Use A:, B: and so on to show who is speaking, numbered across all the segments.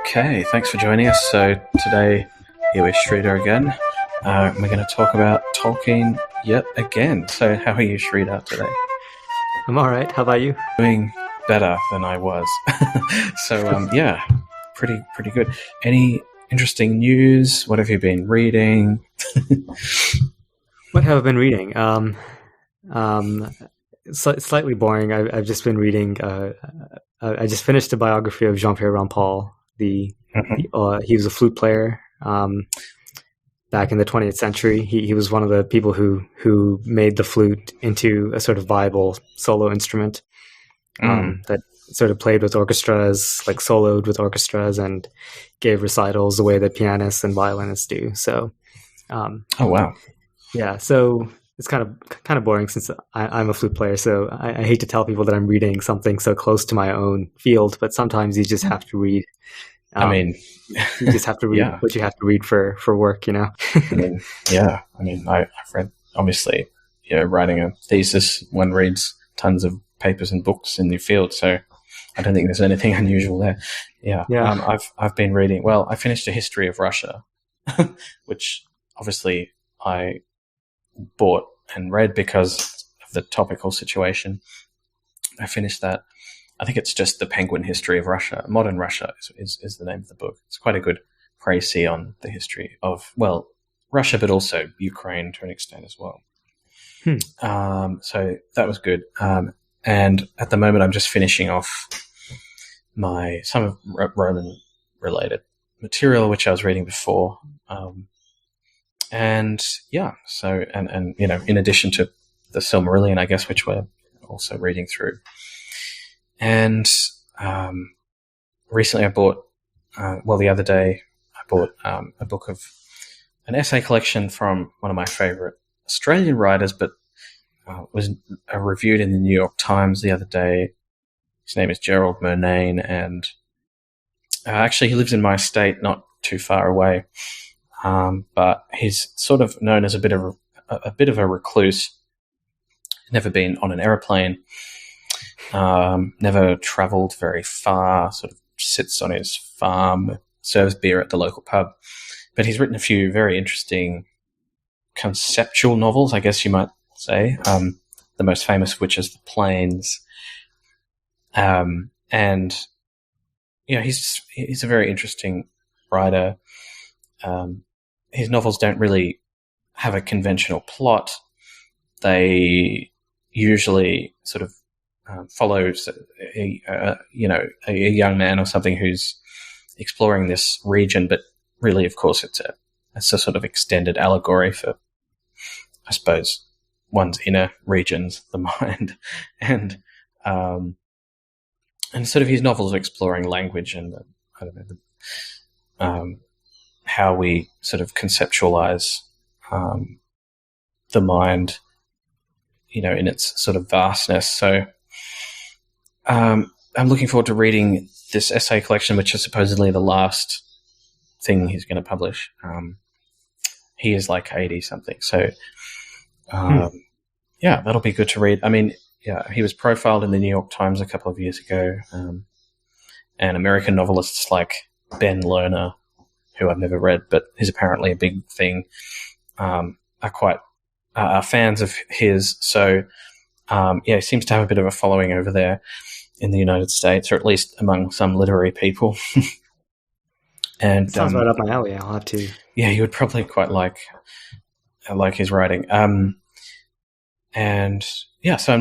A: Okay, thanks for joining us. So today, here with Sridhar again. We're going to talk about Tolkien yet again. So how are you, Sridhar, today?
B: I'm all right. How about you?
A: Doing better than I was. So, yeah, pretty good. Any interesting news? What have you been reading?
B: What have I been reading? Slightly boring. I've just been reading. I just finished the biography of Jean-Pierre Ron Paul. He was a flute player back in the 20th century. He was one of the people who made the flute into a sort of viable solo instrument that sort of played with orchestras, like soloed with orchestras, and gave recitals the way that pianists and violinists do. So,
A: oh wow,
B: yeah. So it's kind of boring since I'm a flute player. So I hate to tell people that I'm reading something so close to my own field, but sometimes you just have to read. You just have to read what you have to read for work, you know?
A: I've read, obviously, writing a thesis, one reads tons of papers and books in the field, so I don't think there's anything unusual there. I've been reading, I finished A History of Russia, which obviously I bought and read because of the topical situation. I finished that. I think it's just The Penguin History of Russia. Modern Russia is the name of the book. It's quite a good précis on the history of, Russia, but also Ukraine to an extent as well. So that was good. And at the moment, I'm just finishing off some of Roman-related material, which I was reading before. In addition to the Silmarillion, I guess, which we're also reading through. And recently I bought, the other day I bought a book of an essay collection from one of my favorite Australian writers, but was reviewed in the New York Times the other day. His name is Gerald Murnane, and actually he lives in my state, not too far away. But he's sort of known as a bit of a recluse. Never been on an aeroplane. Never travelled very far, sort of sits on his farm, serves beer at the local pub. But he's written a few very interesting conceptual novels, I guess you might say, the most famous of which is The Plains. He's a very interesting writer. His novels don't really have a conventional plot. They usually sort of follows a young man or something who's exploring this region, but really, of course, it's a sort of extended allegory for, I suppose, one's inner regions, the mind, and sort of his novels are exploring language and how we sort of conceptualize the mind, in its sort of vastness. So. I'm looking forward to reading this essay collection, which is supposedly the last thing he's going to publish. He is like 80-something. So, that'll be good to read. I mean, he was profiled in the New York Times a couple of years ago. And American novelists like Ben Lerner, who I've never read, but is apparently a big thing, are fans of his. So, he seems to have a bit of a following over there in the United States, or at least among some literary people. And
B: sounds right up my alley. I'll have to.
A: Yeah, you would probably quite like his writing. So I'm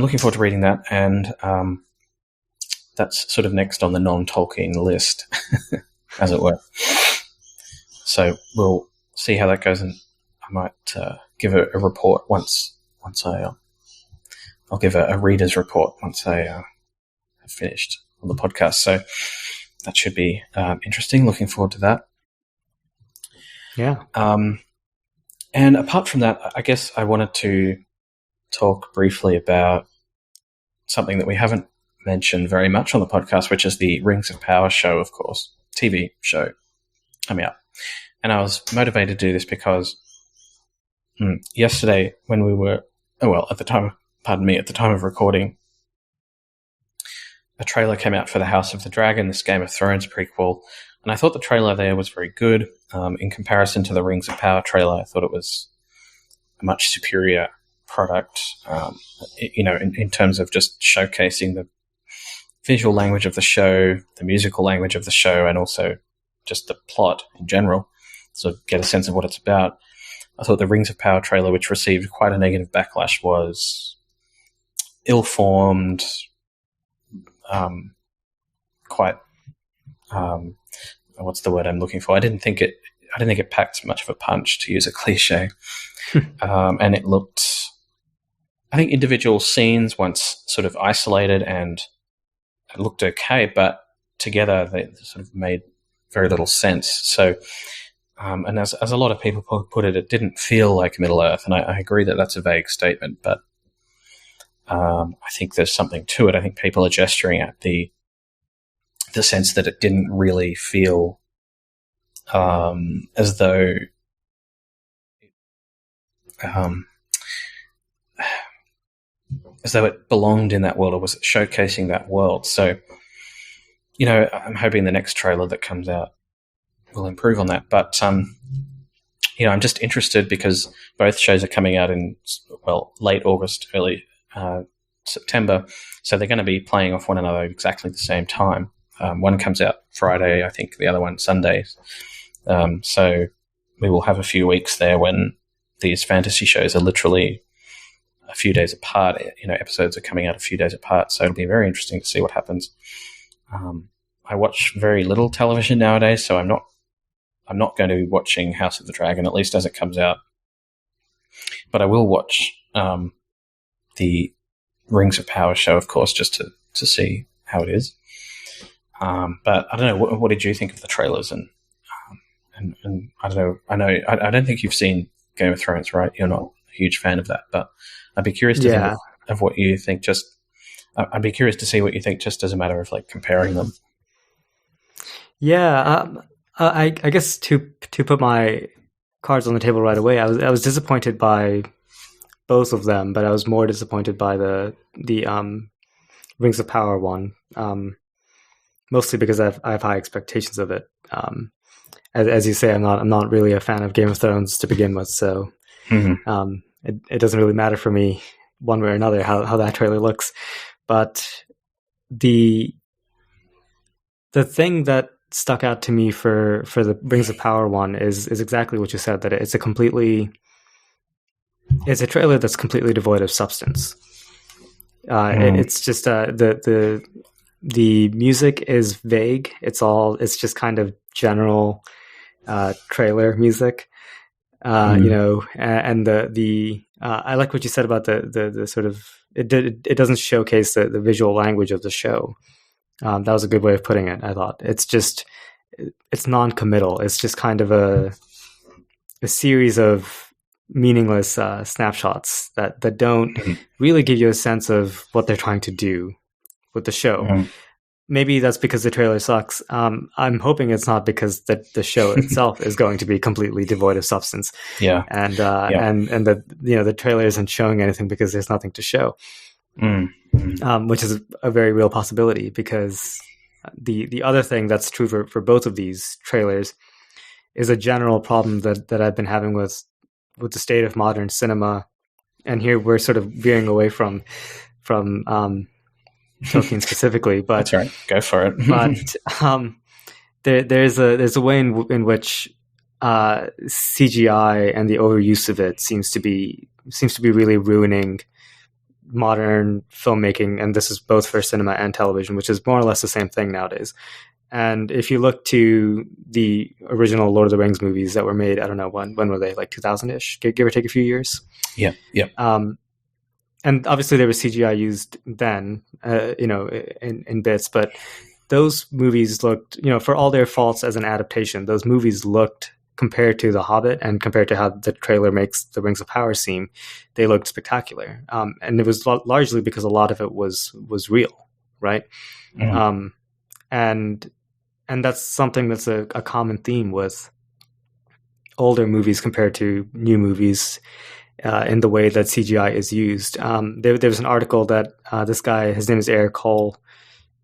A: looking forward to reading that, and that's sort of next on the non-Tolkien list, as it were. So we'll see how that goes, and I might give a report once I'll give a reader's report once I have finished on the podcast. So that should be interesting. Looking forward to that.
B: Yeah.
A: And apart from that, I guess I wanted to talk briefly about something that we haven't mentioned very much on the podcast, which is the Rings of Power show, of course, TV show coming up. And I was motivated to do this because yesterday when we were, at the time of recording, a trailer came out for the House of the Dragon, this Game of Thrones prequel, and I thought the trailer there was very good. In comparison to the Rings of Power trailer, I thought it was a much superior product, in terms of just showcasing the visual language of the show, the musical language of the show, and also just the plot in general, so get a sense of what it's about. I thought the Rings of Power trailer, which received quite a negative backlash, was ill-formed, quite what's the word I'm looking for? I didn't think it packed much of a punch, to use a cliche. And it looked, I think individual scenes, once sort of isolated and it looked okay, but together they sort of made very little sense. So, and as a lot of people put it, it didn't feel like Middle Earth, and I agree that that's a vague statement, but I think there's something to it. I think people are gesturing at the sense that it didn't really feel as though it belonged in that world or was showcasing that world. So, I'm hoping the next trailer that comes out will improve on that. But, I'm just interested because both shows are coming out in, late August, early September. So they're going to be playing off one another exactly the same time. One comes out Friday, I think, the other one Sunday. So we will have a few weeks there when these fantasy shows are literally a few days apart. Episodes are coming out a few days apart, so it'll be very interesting to see what happens. I watch very little television nowadays, so I'm not going to be watching House of the Dragon, at least as it comes out. But I will watch the Rings of Power show, of course, just to see how it is. But I don't know. What did you think of the trailers? And I don't know. I don't think you've seen Game of Thrones, right? You're not a huge fan of that, but I'd be curious to think of what you think. I'd be curious to see what you think, just as a matter of comparing them.
B: Yeah, I guess to put my cards on the table right away, I was disappointed by both of them, but I was more disappointed by the Rings of Power one, mostly because I have high expectations of it. As you say, I'm not really a fan of Game of Thrones to begin with, so it doesn't really matter for me one way or another how that trailer looks. But the thing that stuck out to me for the Rings of Power one is exactly what you said, that it's a trailer that's completely devoid of substance. It's just the music is vague. It's just kind of general trailer music, and the I like what you said about the sort of it doesn't showcase the visual language of the show. That was a good way of putting it. I thought it's non-committal. It's just kind of a series of meaningless snapshots that don't really give you a sense of what they're trying to do with the show. Maybe that's because the trailer sucks. I'm hoping it's not because the show itself is going to be completely devoid of substance. Yeah, and that the trailer isn't showing anything because there's nothing to show, which is a very real possibility. Because the other thing that's true for both of these trailers is a general problem that I've been having with the state of modern cinema, and here we're sort of veering away from Tolkien specifically, but
A: that's right. Go for it.
B: But there's a way in which CGI and the overuse of it seems to be really ruining modern filmmaking, and this is both for cinema and television, which is more or less the same thing nowadays. And if you look to the original Lord of the Rings movies that were made, I don't know when were they, like 2000-ish, give or take a few years.
A: Yeah.
B: And obviously there was CGI used then, in bits, but those movies looked, for all their faults as an adaptation, those movies looked, compared to The Hobbit and compared to how the trailer makes the Rings of Power seem, they looked spectacular. And it was largely because a lot of it was real, right? And that's something that's a common theme with older movies compared to new movies. In the way that CGI is used. There was an article that this guy, his name is Eric Cole,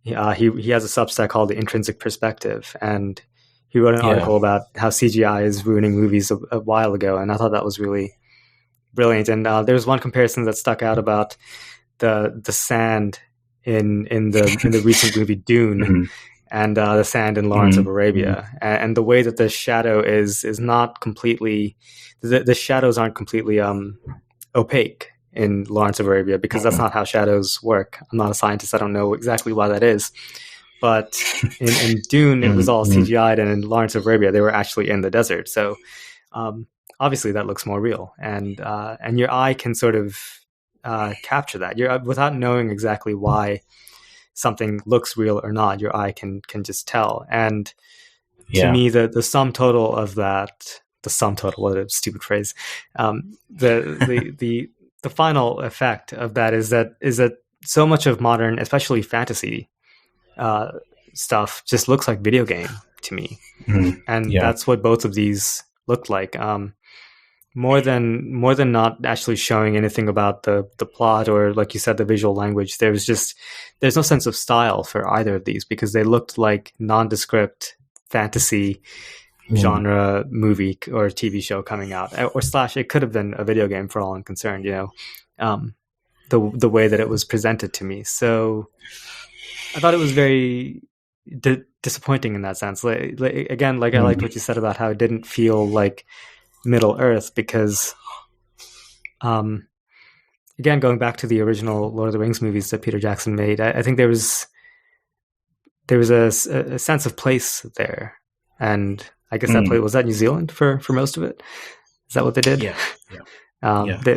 B: he has a Substack called The Intrinsic Perspective, and he wrote an article about how CGI is ruining movies a while ago, and I thought that was really brilliant. And there was one comparison that stuck out about the sand in the recent movie Dune, mm-hmm. and the sand in Lawrence of Arabia, and the way that the shadow is not completely, the shadows aren't completely opaque in Lawrence of Arabia, because that's not how shadows work. I'm not a scientist. I don't know exactly why that is. But in Dune, it was all CGI'd, and in Lawrence of Arabia, they were actually in the desert. So obviously that looks more real. And your eye can sort of capture that. Without knowing exactly why something looks real or not, your eye can just tell. And to me, the sum total of that, what a stupid phrase, the final effect of that is that so much of modern, especially fantasy stuff, just looks like video game to me. And that's what both of these looked like. More than not actually showing anything about the plot, or like you said, the visual language. There's no sense of style for either of these, because they looked like nondescript fantasy genre movie or TV show coming out, or / it could have been a video game for all I'm concerned, the way that it was presented to me. So I thought it was very disappointing in that sense. Again, I liked what you said about how it didn't feel like Middle Earth, because again, going back to the original Lord of the Rings movies that Peter Jackson made, I think there was a sense of place there. And I guess that place, was that New Zealand for most of it? Is that what they did?
A: Yeah.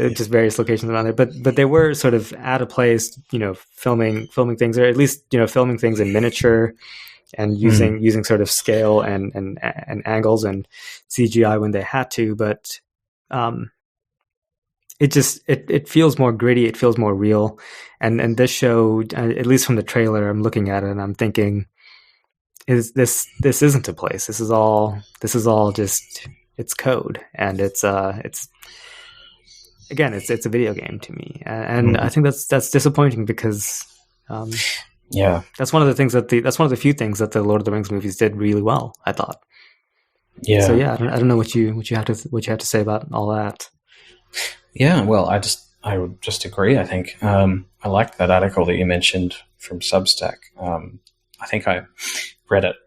B: Just various locations around there, but they were sort of at a place, filming things, or at least filming things in miniature, and using sort of scale and angles and CGI when they had to. But it feels more gritty. It feels more real. And this show, at least from the trailer, I'm looking at it and I'm thinking, this isn't a place. This is all just, it's code, and it's a video game to me, and I think that's disappointing, because that's one of the few things that the Lord of the Rings movies did really well, I thought. So I don't know what you have to say about all that.
A: Yeah, well, I would just agree. I think I liked that article that you mentioned from Substack. I think I read it,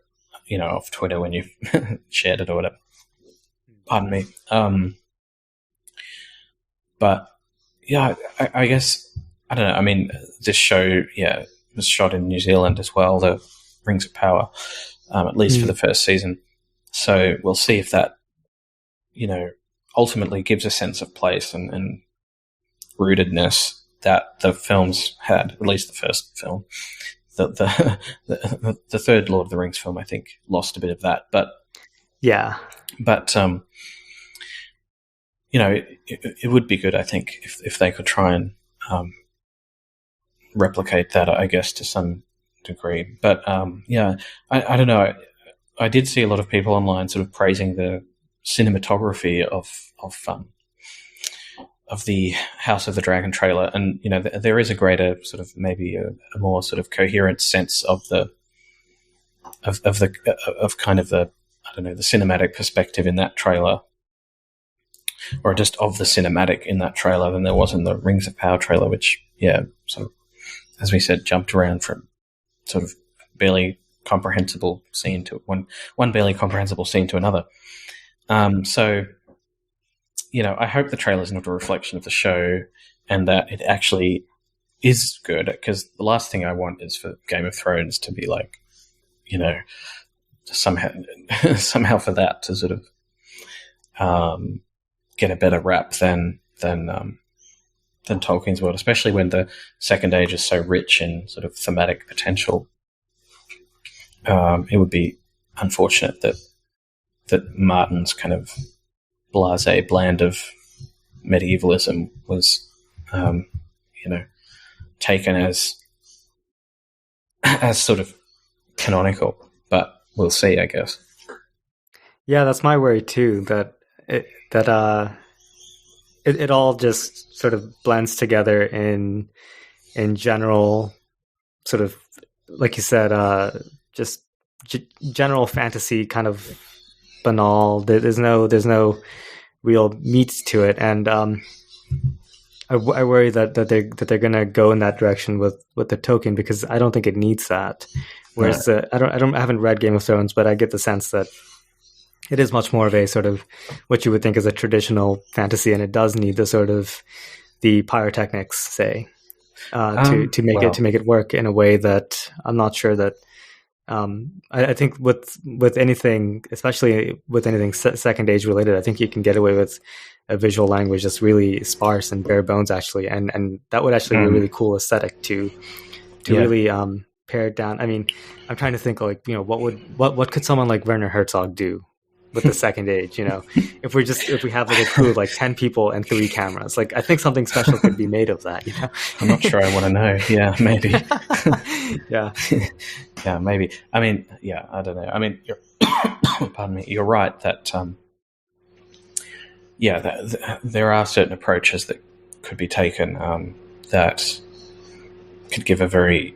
A: off Twitter when you shared it or whatever. Pardon me. But yeah, I guess, I don't know. I mean, this show, was shot in New Zealand as well, the Rings of Power, at least for the first season. So we'll see if that, ultimately gives a sense of place and rootedness that the films had, at least the first film. The third Lord of the Rings film, I think, lost a bit of that, but it would be good, I think, if they could try and replicate that, I guess, to some degree. But I don't know. I did see a lot of people online sort of praising the cinematography of the House of the Dragon trailer, and there is a greater sort of, maybe a more sort of coherent sense of the cinematic perspective in that trailer, or just of the cinematic in that trailer, than there was in the Rings of Power trailer, which sort of, as we said, jumped around from sort of barely comprehensible scene to one barely comprehensible scene to another. So I hope the trailer is not a reflection of the show, and that it actually is good, because the last thing I want is for Game of Thrones to be like, somehow for that to sort of get a better rap than Tolkien's world, especially when the Second Age is so rich in sort of thematic potential. It would be unfortunate that Martin's kind of blasé blend of medievalism was, taken as sort of canonical. But we'll see, I guess.
B: Yeah, that's my worry too. That it all just sort of blends together in general sort of like you said, just general fantasy, kind of banal. There's no real meat to it, and I worry that they're gonna go in that direction with the Tolkien, because I don't think it needs that. Whereas I haven't read Game of Thrones, but I get the sense that it is much more of a sort of what you would think is a traditional fantasy, and it does need the sort of the pyrotechnics, say, to make it work in a way that I'm not sure that. I think with anything, especially with anything second age related, I think you can get away with a visual language that's really sparse and bare bones, actually, and that would actually be a really cool aesthetic to really pare it down. I mean, I'm trying to think, like, what could someone like Werner Herzog do with the second age? If we have like a crew of like 10 people and 3 cameras, like, I think something special could be made of that.
A: I'm not sure I want to know. Yeah, maybe.
B: Yeah.
A: Yeah, maybe. I mean, yeah, I don't know. I mean, pardon me. You're right that there are certain approaches that could be taken that could give a very,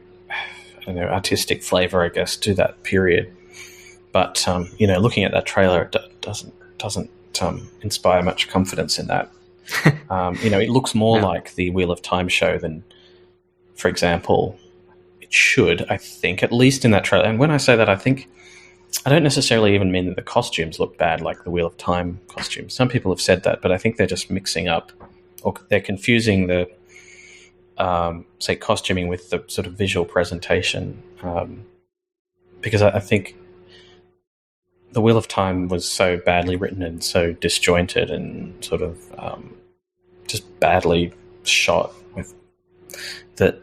A: artistic flavor, I guess, to that period. But looking at that trailer, it doesn't inspire much confidence in that. It looks more like the Wheel of Time show than, for example, it should. I think, at least in that trailer. And when I say that, I don't necessarily even mean that the costumes look bad like the Wheel of Time costumes. Some people have said that, but I think they're just mixing up, or they're confusing the, say, costuming with the sort of visual presentation. Because I think the Wheel of Time was so badly written and so disjointed and sort of just badly shot with that.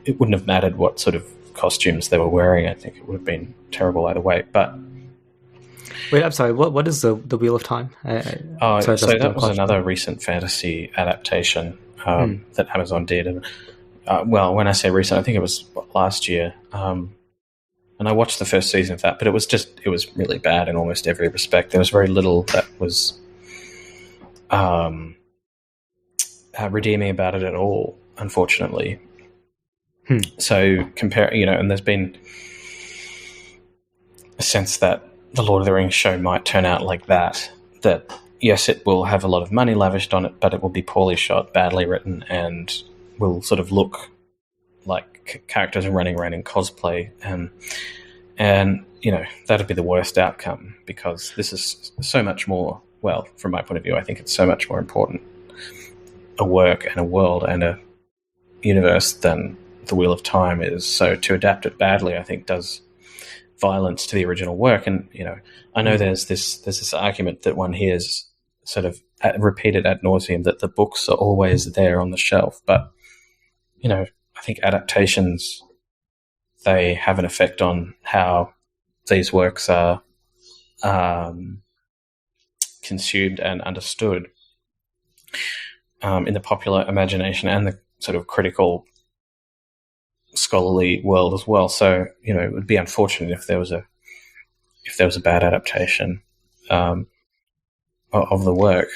A: It wouldn't have mattered what sort of costumes they were wearing. I think it would have been terrible either way. But
B: wait, I'm sorry. What is the Wheel of Time?
A: So that was another recent fantasy adaptation that Amazon did. And when I say recent, I think it was last year. And I watched the first season of that, but it was really bad in almost every respect. There was very little that was redeeming about it at all, unfortunately. So and there's been a sense that the Lord of the Rings show might turn out like that yes, it will have a lot of money lavished on it, but it will be poorly shot, badly written, and will sort of look like characters are running around in cosplay, and that'd be the worst outcome, because this is so much more, well, from my point of view, I think it's so much more important a work and a world and a universe than the Wheel of Time is. So to adapt it badly, I think, does violence to the original work. And I know there's this argument that one hears sort of repeated ad nauseum, that the books are always there on the shelf, but I think adaptations, they have an effect on how these works are consumed and understood in the popular imagination and the sort of critical scholarly world as well. So it would be unfortunate if there was a bad adaptation of the work.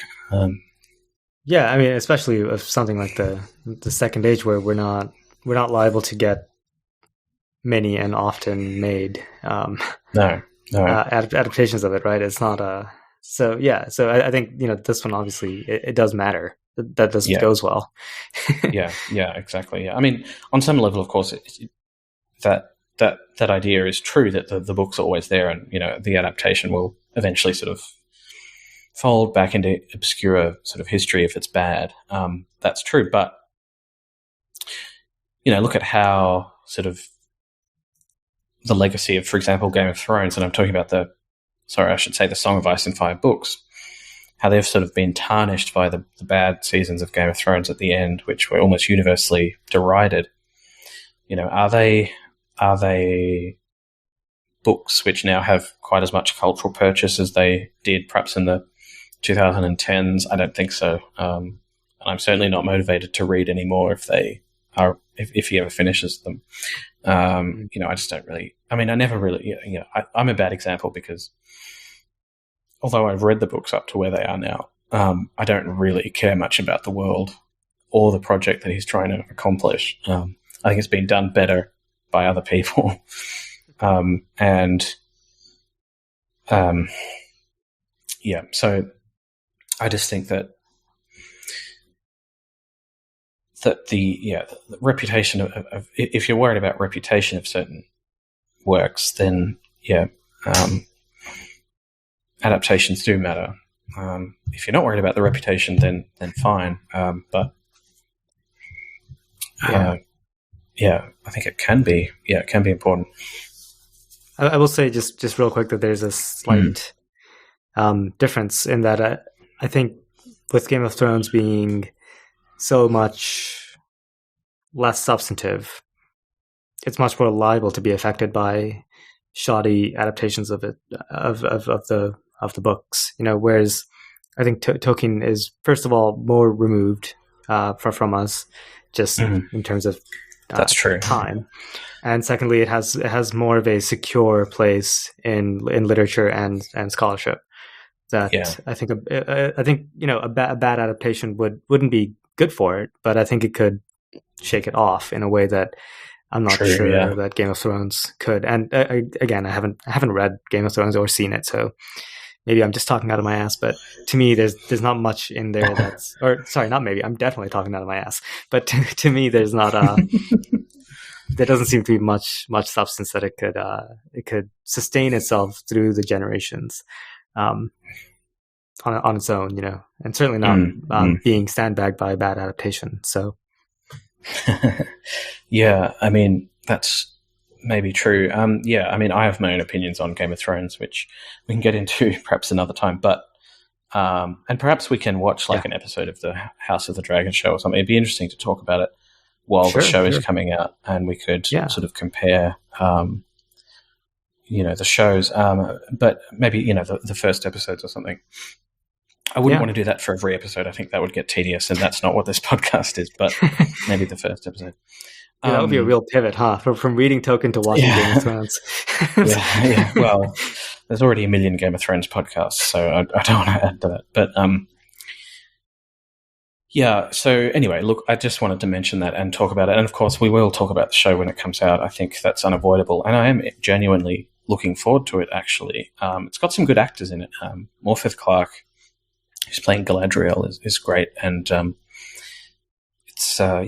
B: Yeah, I mean, especially of something like the Second Age, where we're not liable to get many and often made adaptations of it, right? It's not so I think this one, obviously it does matter that this goes well.
A: yeah, exactly. Yeah, I mean, on some level, of course, that idea is true, that the book's are always there, and the adaptation will eventually sort of fold back into obscure sort of history if it's bad. That's true, but look at how sort of the legacy of, for example, Game of Thrones, and I'm talking about the Song of Ice and Fire books, how they've sort of been tarnished by the bad seasons of Game of Thrones at the end, which were almost universally derided. Are they books which now have quite as much cultural purchase as they did perhaps in the 2010s? I don't think so. And I'm certainly not motivated to read anymore if he ever finishes them. I just don't really. I mean, I never really. I'm a bad example, because although I've read the books up to where they are now, I don't really care much about the world or the project that he's trying to accomplish. I think it's been done better by other people. So I just think that the reputation of if you're worried about reputation of certain works, then adaptations do matter. If you're not worried about the reputation, then fine. But I think it can be important.
B: I will say just real quick that there's a slight difference in that I think with Game of Thrones being so much less substantive, it's much more liable to be affected by shoddy adaptations of it of the books. Whereas I think Tolkien is, first of all, more removed from us, just in terms of
A: that's true
B: time, and secondly, it has more of a secure place in literature and scholarship. That I think a bad adaptation wouldn't be good for it, but I think it could shake it off in a way that I'm not sure that Game of Thrones could. And again, I haven't read Game of Thrones or seen it, so maybe I'm just talking out of my ass. But to me, there's not much in there that's, or sorry, not maybe. I'm definitely talking out of my ass. But to me, there's not there doesn't seem to be much substance that it could sustain itself through the generations. On its own, and certainly not being sandbagged by a bad adaptation. So,
A: I mean, that's maybe true. I have my own opinions on Game of Thrones, which we can get into perhaps another time. But and perhaps we can watch an episode of the House of the Dragon show or something. It'd be interesting to talk about it while the show is coming out, and we could sort of compare. The shows, but maybe the first episodes or something. I wouldn't want to do that for every episode. I think that would get tedious, and that's not what this podcast is. But maybe the first episode.
B: That would be a real pivot, huh? From reading Tolkien to watching Game of Thrones.
A: Well, there's already a million Game of Thrones podcasts, so I don't want to add to that. But so anyway, look, I just wanted to mention that and talk about it. And of course, we will talk about the show when it comes out. I think that's unavoidable, and I am genuinely looking forward to it. Actually, it's got some good actors in it. Morpeth Clark, who's playing Galadriel, is great, and so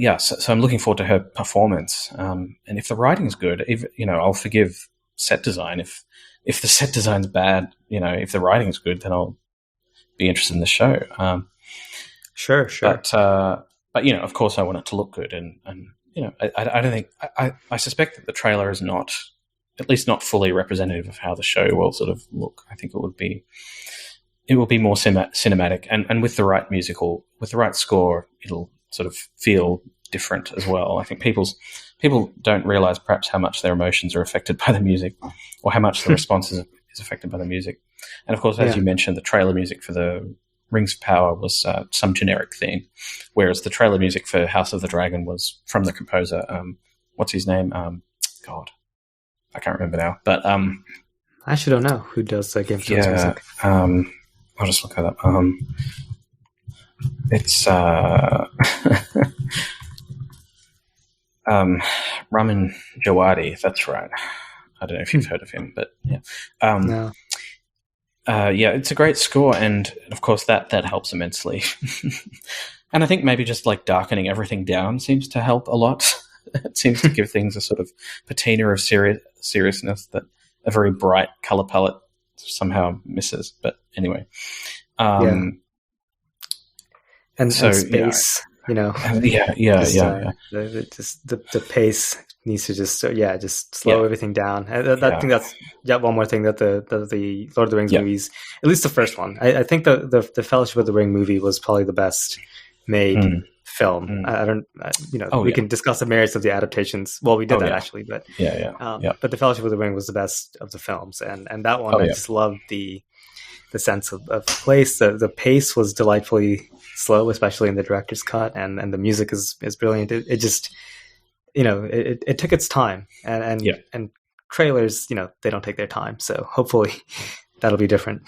A: I'm looking forward to her performance. And if the writing's good, I'll forgive set design. If the set design's bad, if the writing's good, then I'll be interested in the show.
B: Sure.
A: But of course, I want it to look good, and I don't think I suspect that the trailer is not, at least not fully representative of how the show will sort of look. I think it will be more cinematic, and with the right score, it'll sort of feel different as well. I think people don't realize perhaps how much their emotions are affected by the music, or how much the response is affected by the music. And of course, as you mentioned, the trailer music for the Rings of Power was some generic theme, whereas the trailer music for House of the Dragon was from the composer. What's his name? God, I can't remember now. But I
B: actually don't know who does Game of Thrones music.
A: I'll just look it up. It's Ramin Djawadi. That's right. I don't know if you've heard of him, but yeah.
B: No.
A: It's a great score, and of course that helps immensely. And I think maybe just darkening everything down seems to help a lot. It seems to give things a sort of patina of seriousness that a very bright color palette somehow misses. But anyway,
B: and space, the pace needs to just slow everything down. I think that's one more thing that the Lord of the Rings movies, at least the first one, I think the Fellowship of the Ring movie was probably the best made film. We can discuss the merits of the adaptations. Well, we did that actually, but but the Fellowship of the Ring was the best of the films, and that one I just loved the sense of place. The pace was delightfully slow, especially in the director's cut, and the music is brilliant. It just it took its time, and trailers they don't take their time, so hopefully that'll be different.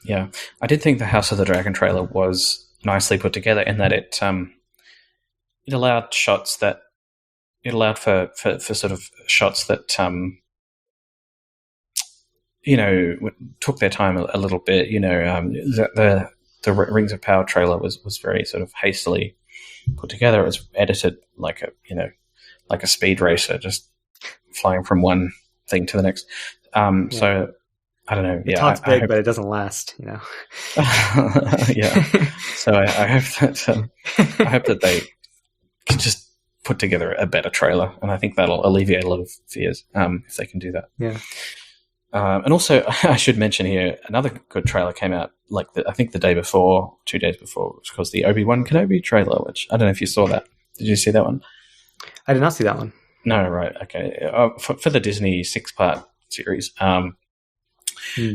A: Yeah, I did think the House of the Dragon trailer was nicely put together in that it allowed shots that it allowed for sort of shots that took their time a little bit. The Rings of Power trailer was very sort of hastily put together. It was edited like a speed racer, just flying from one thing to the next. So I don't know.
B: It talks big, but it doesn't last.
A: Yeah. So I hope that they can just put together a better trailer, and I think that'll alleviate a lot of fears if they can do that.
B: Yeah.
A: And also, I should mention here, another good trailer came out, I think the day before, 2 days before, which was the Obi-Wan Kenobi trailer, which I don't know if you saw that. Did you see that one?
B: I did not see that one.
A: No, right, okay. For the Disney 6-part series, of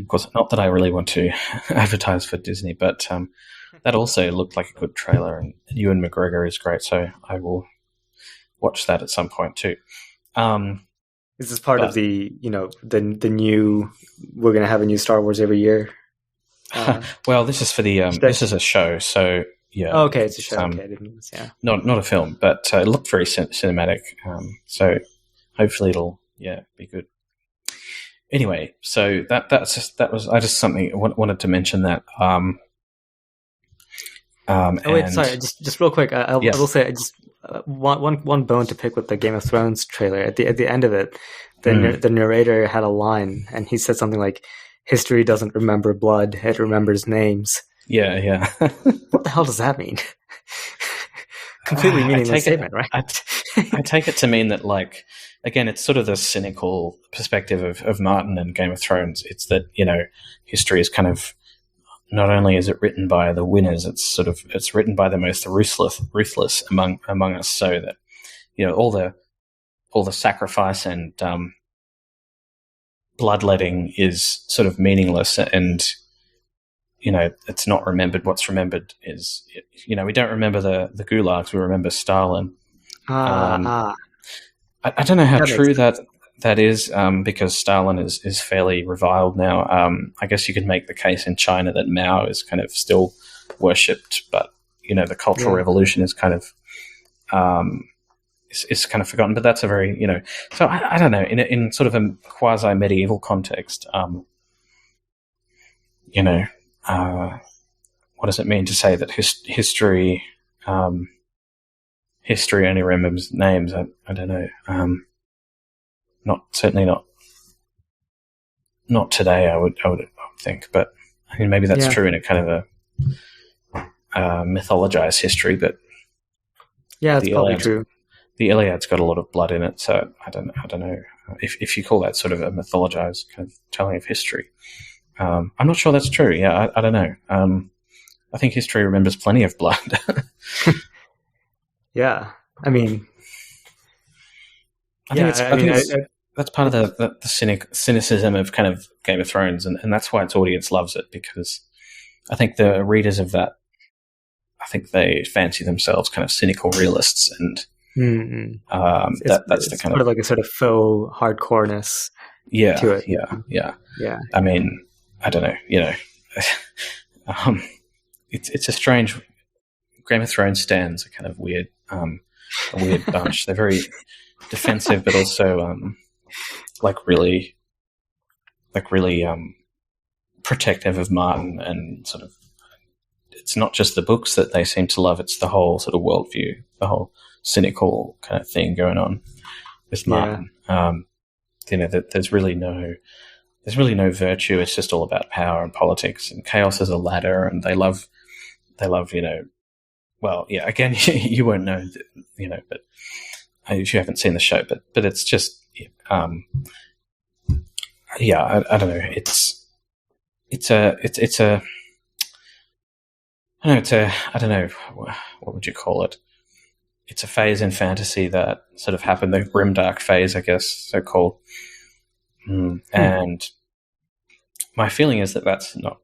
A: course, not that I really want to advertise for Disney, but that also looked like a good trailer, and Ewan McGregor is great, so I will watch that at some point too.
B: Is this part of the new? We're going to have a new Star Wars every year.
A: Well, this is for the this is a show, so yeah.
B: Oh, okay, it's a show. Okay, I didn't. Yeah,
A: not a film, but it looked very cinematic. So hopefully it'll be good. Anyway, so that was something I wanted to mention that.
B: Sorry, just real quick. I will say just one bone to pick with the Game of Thrones trailer. At the end of it, the narrator had a line, and he said something like, "History doesn't remember blood; it remembers names."
A: Yeah.
B: What the hell does that mean? Completely meaningless statement, right?
A: I take it to mean that, again, it's sort of the cynical perspective of Martin and Game of Thrones. It's that history is kind of, not only is it written by the winners, it's written by the most ruthless among us, so that all the sacrifice and bloodletting is sort of meaningless, and it's not remembered. What's remembered is we don't remember the gulags, we remember Stalin. I don't know how true that is, because Stalin is fairly reviled now. I guess you could make the case in China that Mao is kind of still worshipped, but the Cultural Revolution is kind of is kind of forgotten. But that's a very So I don't know, in sort of a quasi medieval context. What does it mean to say that history only remembers names? I don't know. Certainly not today. I would think, but I mean, maybe that's true in a kind of a mythologized history. But
B: it's probably true.
A: The Iliad's got a lot of blood in it, so I don't know if you call that sort of a mythologized kind of telling of history. I'm not sure that's true. Yeah, I don't know. I think history remembers plenty of blood.
B: Yeah, I mean,
A: I think that's part of the cynicism of kind of Game of Thrones, and that's why its audience loves it, because I think the readers of that, I think they fancy themselves kind of cynical realists, and that's the kind
B: of like a sort of faux hardcoreness to it.
A: Yeah. I mean, I don't know. It's a strange. Game of Thrones stands a kind of weird, a weird bunch. They're very defensive, but also really protective of Martin, and sort of, it's not just the books that they seem to love; it's the whole sort of worldview, the whole cynical kind of thing going on with Martin. There's really no virtue. It's just all about power and politics, and chaos is a ladder, and they love. Well, yeah. Again, you won't know, but if you haven't seen the show, but it's just, I don't know. I don't know, what would you call it? It's a phase in fantasy that sort of happened, the grimdark phase, I guess, so called. And my feeling is that that's not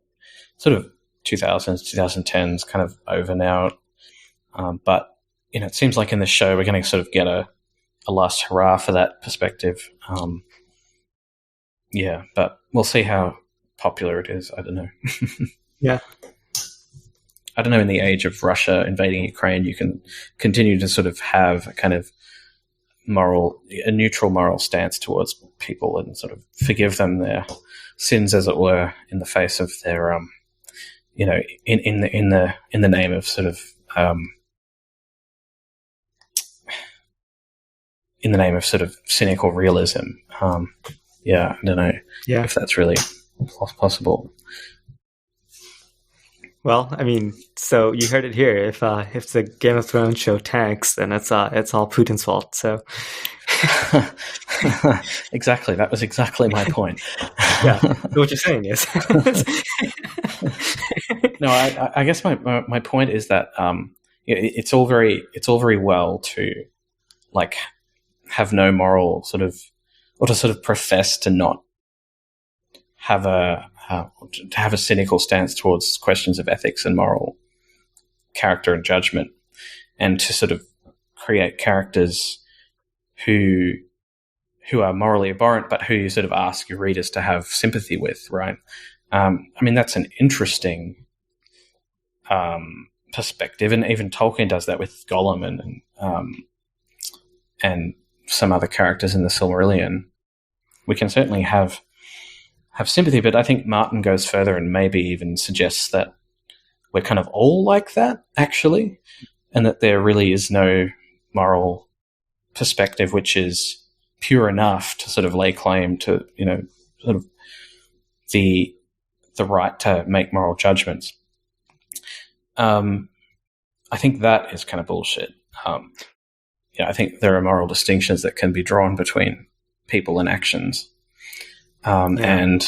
A: sort of 2000s, 2010s kind of over now. But, it seems like in the show we're going to sort of get a last hurrah for that perspective. But we'll see how popular it is. I don't know.
B: Yeah.
A: I don't know, in the age of Russia invading Ukraine, you can continue to sort of have a kind of a neutral moral stance towards people and sort of forgive them their sins, as it were, in the face of their, in the name of sort of, in the name of sort of cynical realism. I don't know if that's really possible.
B: Well, I mean, so you heard it here. If the Game of Thrones show tanks, then it's all Putin's fault. So
A: exactly, that was exactly my point.
B: Yeah, what you're saying is
A: no. I guess my point is that it's all very well to like have no moral sort of, or to sort of profess to not have to have a cynical stance towards questions of ethics and moral character and judgment, and to sort of create characters who are morally abhorrent, but who you sort of ask your readers to have sympathy with, right? I mean, that's an interesting perspective, and even Tolkien does that with Gollum and some other characters in the Silmarillion. We can certainly have sympathy, but I think Martin goes further and maybe even suggests that we're kind of all like that, actually, and that there really is no moral perspective which is pure enough to sort of lay claim to, sort of the right to make moral judgments. I think that is kind of bullshit. I think there are moral distinctions that can be drawn between people and actions. And,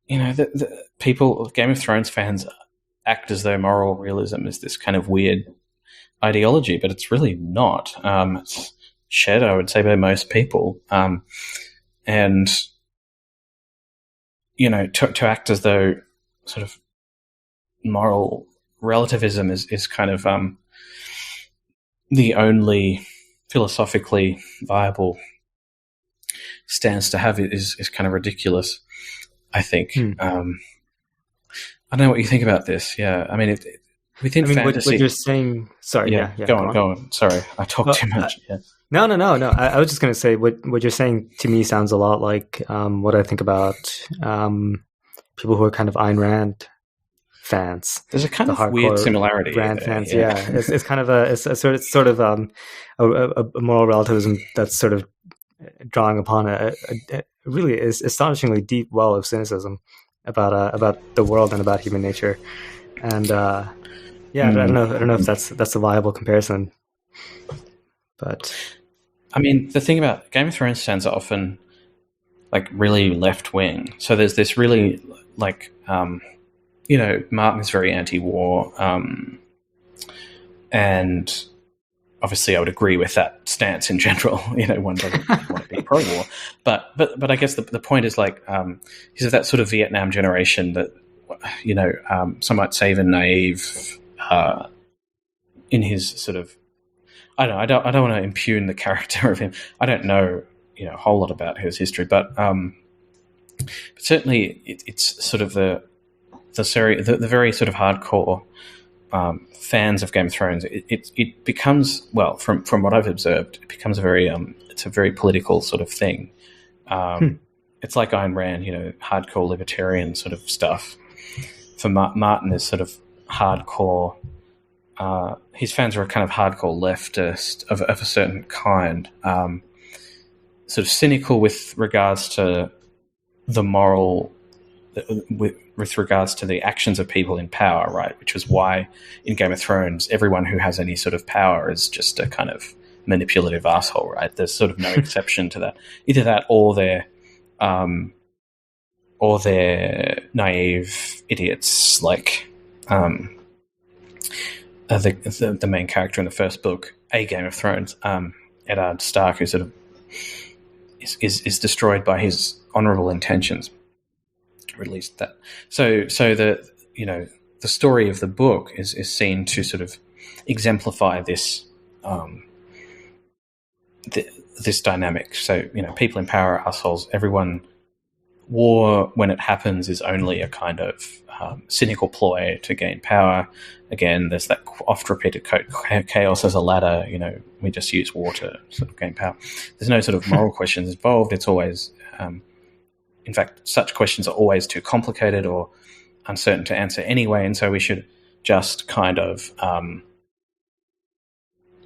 A: the people, Game of Thrones fans act as though moral realism is this kind of weird ideology, but it's really not. It's shared, I would say, by most people. And, to act as though sort of moral relativism is kind of the only philosophically viable stance to have is kind of ridiculous, I think. I don't know what you think about this. Yeah, I mean, within fantasy,
B: what you're saying. Sorry,
A: go on. Sorry, I talked too much.
B: No. I was just going to say what you're saying to me sounds a lot like what I think about people who are kind of Ayn Rand fans.
A: There's a kind of weird similarity.
B: Rand fans, it's kind of a moral relativism that's sort of drawing upon a really is astonishingly deep well of cynicism about the world and about human nature, and I don't know if that's a viable comparison, but
A: I mean, the thing about Game of Thrones fans are often like really left wing, so there's this really like Martin is very anti-war, and obviously I would agree with that stance in general. One doesn't want to be pro-war, but I guess the point is like he's of that sort of Vietnam generation that some might say even naive in his sort of, I don't want to impugn the character of him. I don't know a whole lot about his history, but certainly it's sort of the very sort of hardcore fans of Game of Thrones. It becomes, well, from what I've observed, it becomes it's a very political sort of thing. It's like Ayn Rand, hardcore libertarian sort of stuff. For Martin is sort of hardcore. His fans are a kind of hardcore leftist of a certain kind, sort of cynical with regards to the moral, with regards to the actions of people in power, right? Which is why in Game of Thrones, everyone who has any sort of power is just a kind of manipulative asshole, right? There's sort of no exception to that. Either that, or they're naive idiots, like the main character in the first book, A Game of Thrones, Eddard Stark, who sort of is destroyed by his honourable intentions. Released that. So the story of the book is seen to sort of exemplify this this dynamic. So people in power are assholes. Everyone war, when it happens, is only a kind of cynical ploy to gain power. Again, there's that oft-repeated quote, chaos as a ladder, we just use war to sort of gain power. There's no sort of moral questions involved. It's always, in fact, such questions are always too complicated or uncertain to answer anyway, and so we should just kind of,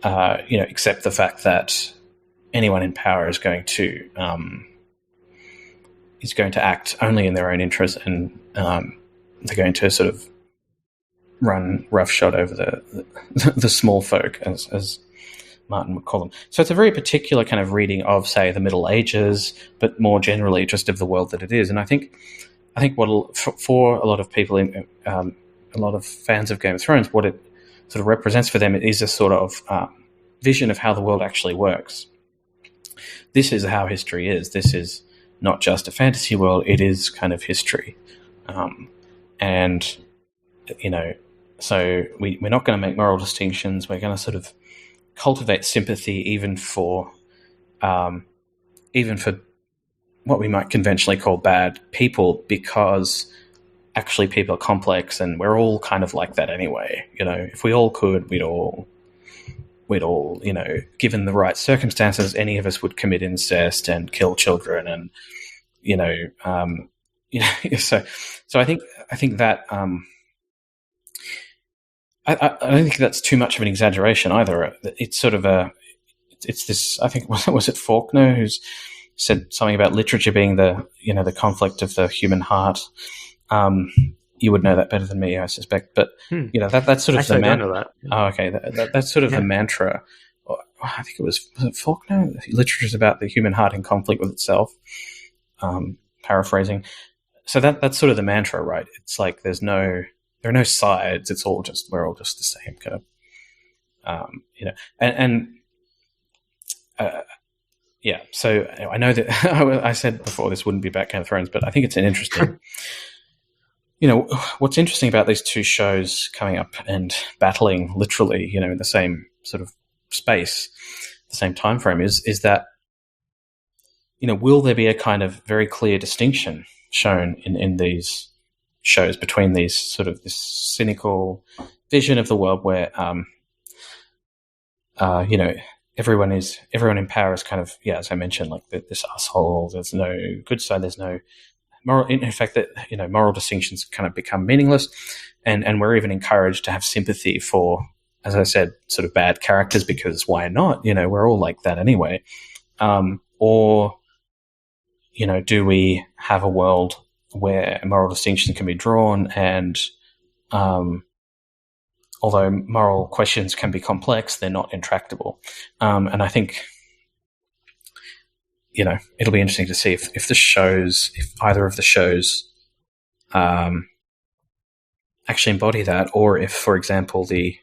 A: accept the fact that anyone in power is going to act only in their own interest, and they're going to sort of run roughshod over the small folk, as Martin would call them. So it's a very particular kind of reading of, say, the Middle Ages, but more generally just of the world that it is. And I think what for a lot of people, a lot of fans of Game of Thrones, what it sort of represents for them is a sort of vision of how the world actually works. This is how history is. This is not just a fantasy world, it is kind of history. So we're not going to make moral distinctions. We're going to sort of cultivate sympathy even for what we might conventionally call bad people, because actually people are complex and we're all kind of like that anyway. If we all could, we'd all, given the right circumstances, any of us would commit incest and kill children, and so I think that I don't think that's too much of an exaggeration either. It's sort of it's this. I think was it Faulkner who's said something about literature being the conflict of the human heart. You would know that better than me, I suspect. But that's sort of
B: actually,
A: the
B: I don't know that.
A: Oh, okay, that's sort of the mantra. I think was it Faulkner? Literature is about the human heart in conflict with itself. Paraphrasing. So that's sort of the mantra, right? It's like there are no sides. It's all just, we're all just the same kind of, yeah. So I know that I said before this wouldn't be about Game of Thrones, but I think it's an interesting, what's interesting about these two shows coming up and battling literally, in the same sort of space, the same time frame is that, will there be a kind of very clear distinction shown in these shows between these sort of this cynical vision of the world where, everyone in power is kind of, as I mentioned, like this asshole. There's no good side. There's no moral. In fact, that moral distinctions kind of become meaningless, and we're even encouraged to have sympathy for, as I said, sort of bad characters, because why not? We're all like that anyway. Or do we have a world where moral distinctions can be drawn, and although moral questions can be complex, they're not intractable. And I think, it'll be interesting to see if either of the shows actually embody that, or if, for example, the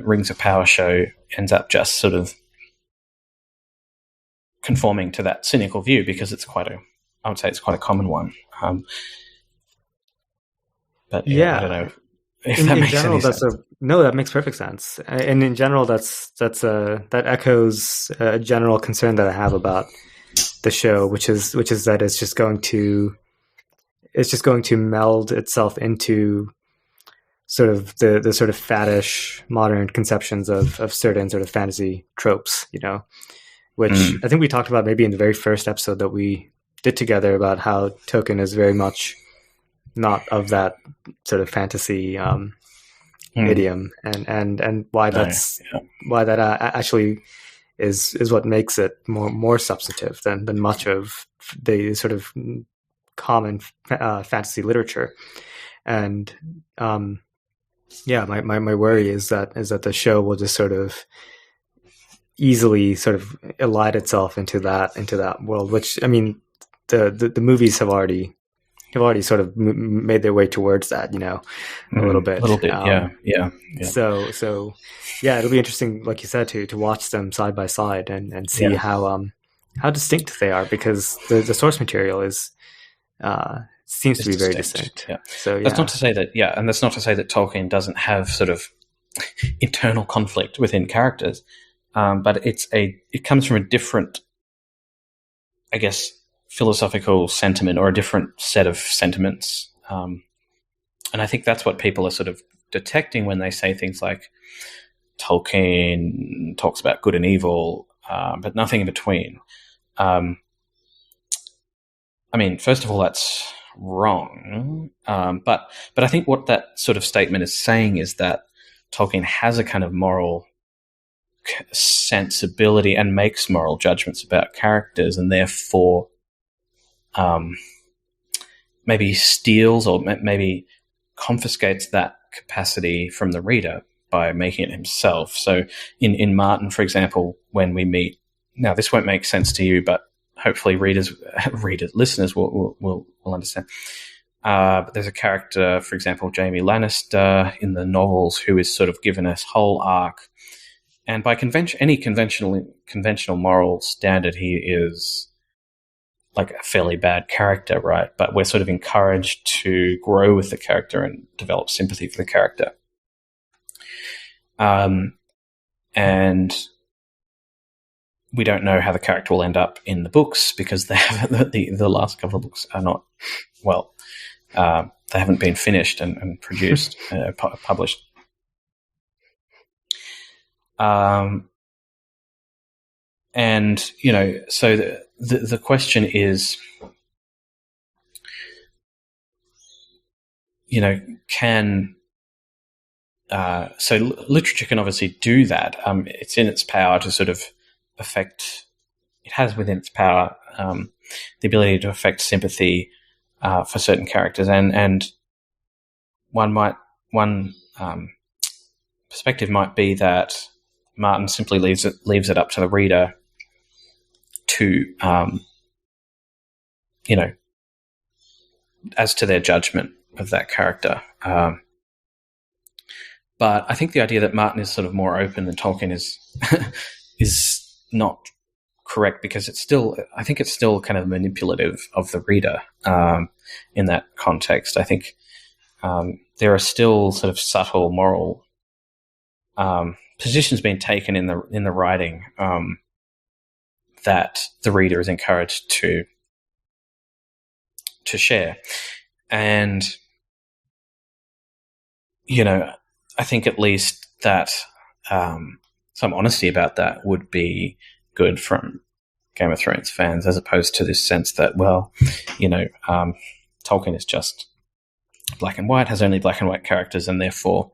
A: Rings of Power show ends up just sort of conforming to that cynical view, because it's I would say it's quite a common one. But I don't know if that makes any sense.
B: No, that makes perfect sense. And in general, that echoes a general concern that I have about the show, which is that it's just going to meld itself into sort of the sort of faddish modern conceptions of certain sort of fantasy tropes, which I think we talked about maybe in the very first episode that we did together, about how Tolkien is very much not of that sort of fantasy idiom, and why why that actually is what makes it more substantive than much of the sort of common fantasy literature. And my worry is that the show will just sort of easily sort of elide itself into that world, which, I mean, the movies have already sort of made their way towards that, a little bit. Yeah. So it'll be interesting, like you said, to watch them side by side and see how distinct they are, because the source material seems to be very distinct.
A: Yeah.
B: So
A: that's not to say that, and that's not to say that Tolkien doesn't have sort of internal conflict within characters, but it comes from a different, I guess, philosophical sentiment or a different set of sentiments. And I think that's what people are sort of detecting when they say things like Tolkien talks about good and evil, but nothing in between. I mean, first of all, that's wrong. But I think what that sort of statement is saying is that Tolkien has a kind of moral sensibility and makes moral judgments about characters, and therefore maybe steals or maybe confiscates that capacity from the reader by making it himself. So in Martin, for example, when we meet, now this won't make sense to you, but hopefully listeners will understand. But there's a character, for example, Jaime Lannister in the novels, who is sort of given a whole arc, and by any conventional moral standard, he is like a fairly bad character, right? But we're sort of encouraged to grow with the character and develop sympathy for the character. And we don't know how the character will end up in the books because they have the last couple of books are not, well, they haven't been finished and produced, published. And, you know, so the question is, you know, so literature can obviously do that. It's in its power to sort of affect, it has within its power the ability to affect sympathy for certain characters, and one perspective might be that Martin simply leaves it up to the reader to, you know, as to their judgment of that character. But I think the idea that Martin is sort of more open than Tolkien is not correct, because I think it's still kind of manipulative of the reader in that context. I think there are still sort of subtle moral positions being taken in the writing that the reader is encouraged to share. And, you know, I think at least that some honesty about that would be good from Game of Thrones fans, as opposed to this sense that, well, you know, Tolkien is just black and white, has only black and white characters, and therefore,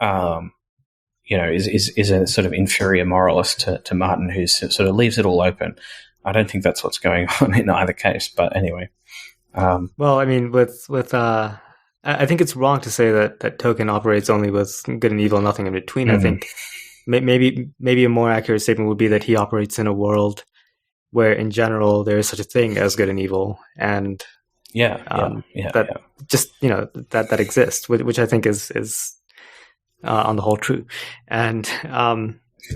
A: you know, is a sort of inferior moralist to Martin, who sort of leaves it all open. I don't think that's what's going on in either case, but anyway.
B: Well, I mean, I think it's wrong to say that Tolkien operates only with good and evil, nothing in between. Mm. I think maybe a more accurate statement would be that he operates in a world where, in general, there is such a thing as good and evil, and just, you know, that exists, which I think is on the whole true. And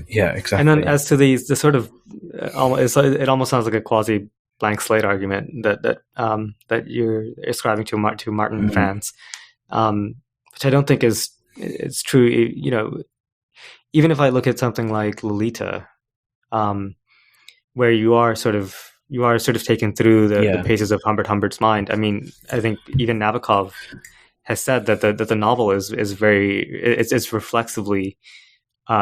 A: exactly.
B: And then as to the sort of it almost sounds like a quasi blank slate argument that you're ascribing to Martin mm-hmm. fans, which I don't think it's true. You know, even if I look at something like Lolita, where you are sort of taken through the paces of Humbert Humbert's mind. I mean, I think even Nabokov has said that the novel is it's reflexively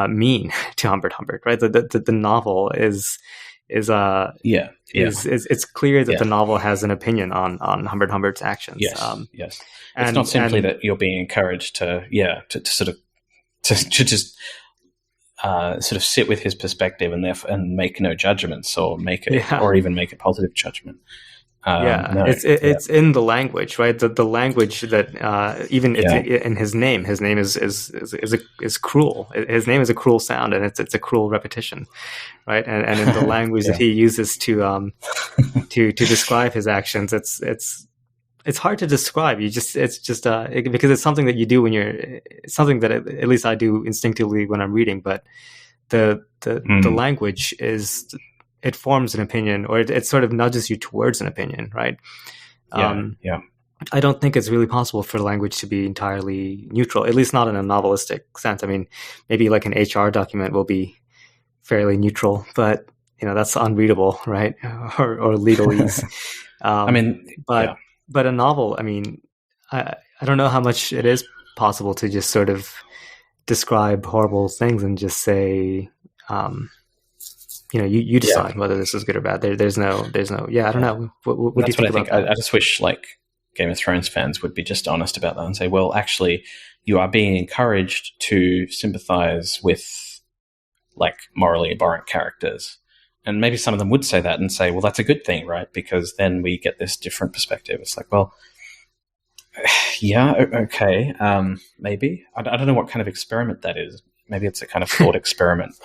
B: mean to Humbert Humbert, right? The novel is it's clear that the novel has an opinion on Humbert Humbert's actions.
A: Yes, yes. It's not simply that you're being encouraged to sort of just sort of sit with his perspective and make no judgments or or even make a positive judgment.
B: It's in the language, right? The language that even in his name is cruel. His name is a cruel sound, and it's a cruel repetition, right? And in the language that he uses to describe his actions, it's hard to describe. It's just because it's something that you do it's something that at least I do instinctively when I'm reading. But the language it forms an opinion, or it sort of nudges you towards an opinion, right? I don't think it's really possible for language to be entirely neutral, at least not in a novelistic sense. I mean, maybe like an HR document will be fairly neutral, but that's unreadable, right? or legalese. But a novel, I don't know how much it is possible to just sort of describe horrible things and just say, you decide whether this is good or bad. There's no. I don't know. What do you think about that?
A: I just wish Game of Thrones fans would be just honest about that and say, well, actually, you are being encouraged to sympathize with morally abhorrent characters. And maybe some of them would say that and say, well, that's a good thing, right? Because then we get this different perspective. It's well, yeah, okay, maybe. I don't know what kind of experiment that is. Maybe it's a kind of thought experiment.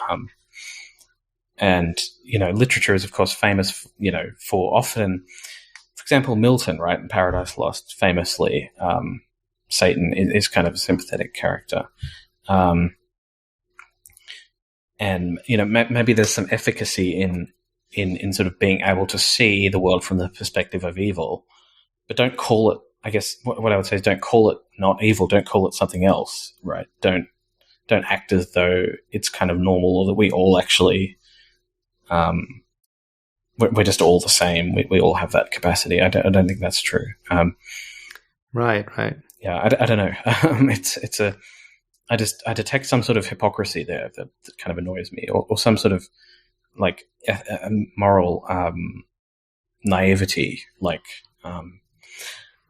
A: And, literature is, of course, famous, for often, for example, Milton, right, in Paradise Lost, famously, Satan is kind of a sympathetic character. And, maybe there's some efficacy in sort of being able to see the world from the perspective of evil, but don't call it, I guess what I would say is don't call it not evil, don't call it something else, right? Don't act as though it's kind of normal or that we all actually, we're just all the same. We all have that capacity. I don't think that's true.
B: Right.
A: Yeah, I don't know. I detect some sort of hypocrisy there that kind of annoys me, or some sort of moral naivety.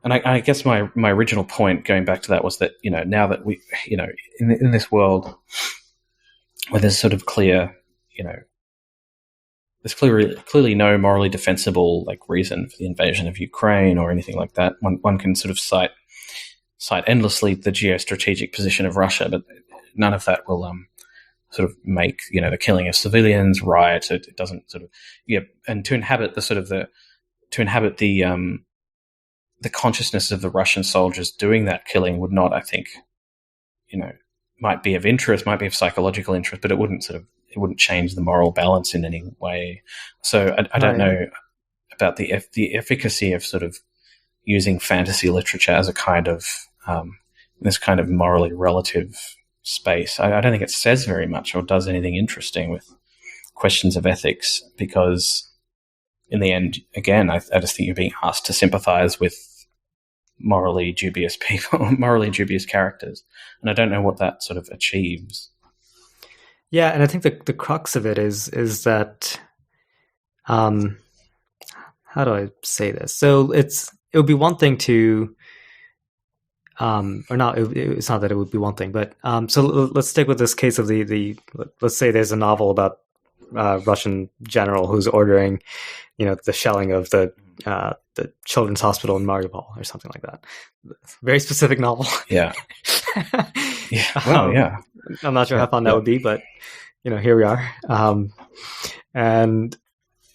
A: And I guess my original point going back to that was that, now that we, in this world where there's sort of clear, there's clearly no morally defensible reason for the invasion of Ukraine or anything like that. One can sort of cite endlessly the geostrategic position of Russia, but none of that will sort of make the killing of civilians right. It doesn't sort of and to inhabit the consciousness of the Russian soldiers doing that killing would not, I think, might be of interest, might be of psychological interest, but it wouldn't change the moral balance in any way. So I don't know about the efficacy of sort of using fantasy literature as a kind of this kind of morally relative space. I don't think it says very much or does anything interesting with questions of ethics, because in the end, again, I just think you're being asked to sympathize with morally dubious people, morally dubious characters, and I don't know what that sort of achieves.
B: Yeah, and I think the crux of it is that, how do I say this? So it would be one thing to, or not. It's not that it would be one thing, but so let's stick with this case of let's say there's a novel about Russian general who's ordering, the shelling of the children's hospital in Mariupol or something like that. Very specific novel.
A: Yeah. Yeah. Well, yeah.
B: I'm not sure how fun that would be, but here we are. And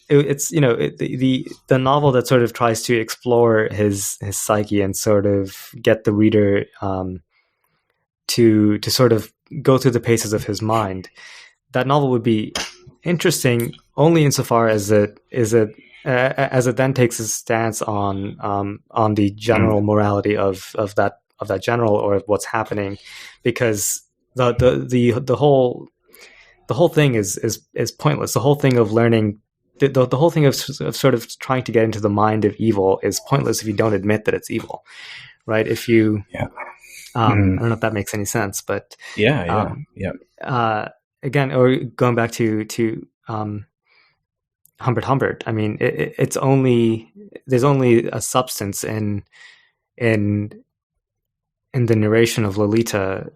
B: it's the novel that sort of tries to explore his psyche and sort of get the reader to sort of go through the paces of his mind. That novel would be interesting only insofar as it then takes a stance on the general morality of that general or of what's happening, because the whole thing is pointless. The whole thing of learning, the whole thing of sort of trying to get into the mind of evil is pointless if you don't admit that it's evil, right? If you, I don't know if that makes any sense, but again, or going back to Humbert. I mean, there's only a substance in the narration of Lolita,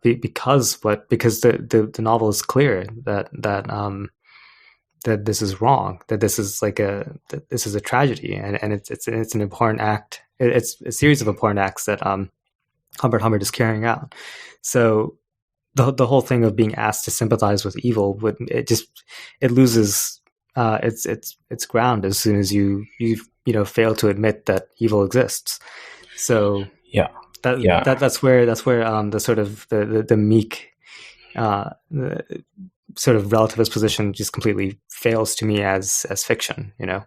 B: because the novel is clear that this is wrong, that this is this is a tragedy, and it's an important act. It's a series of important acts that Humbert is carrying out. So the whole thing of being asked to sympathize with evil it loses its ground as soon as you fail to admit that evil exists. So that's where the sort of the meek the sort of relativist position just completely fails to me as fiction. It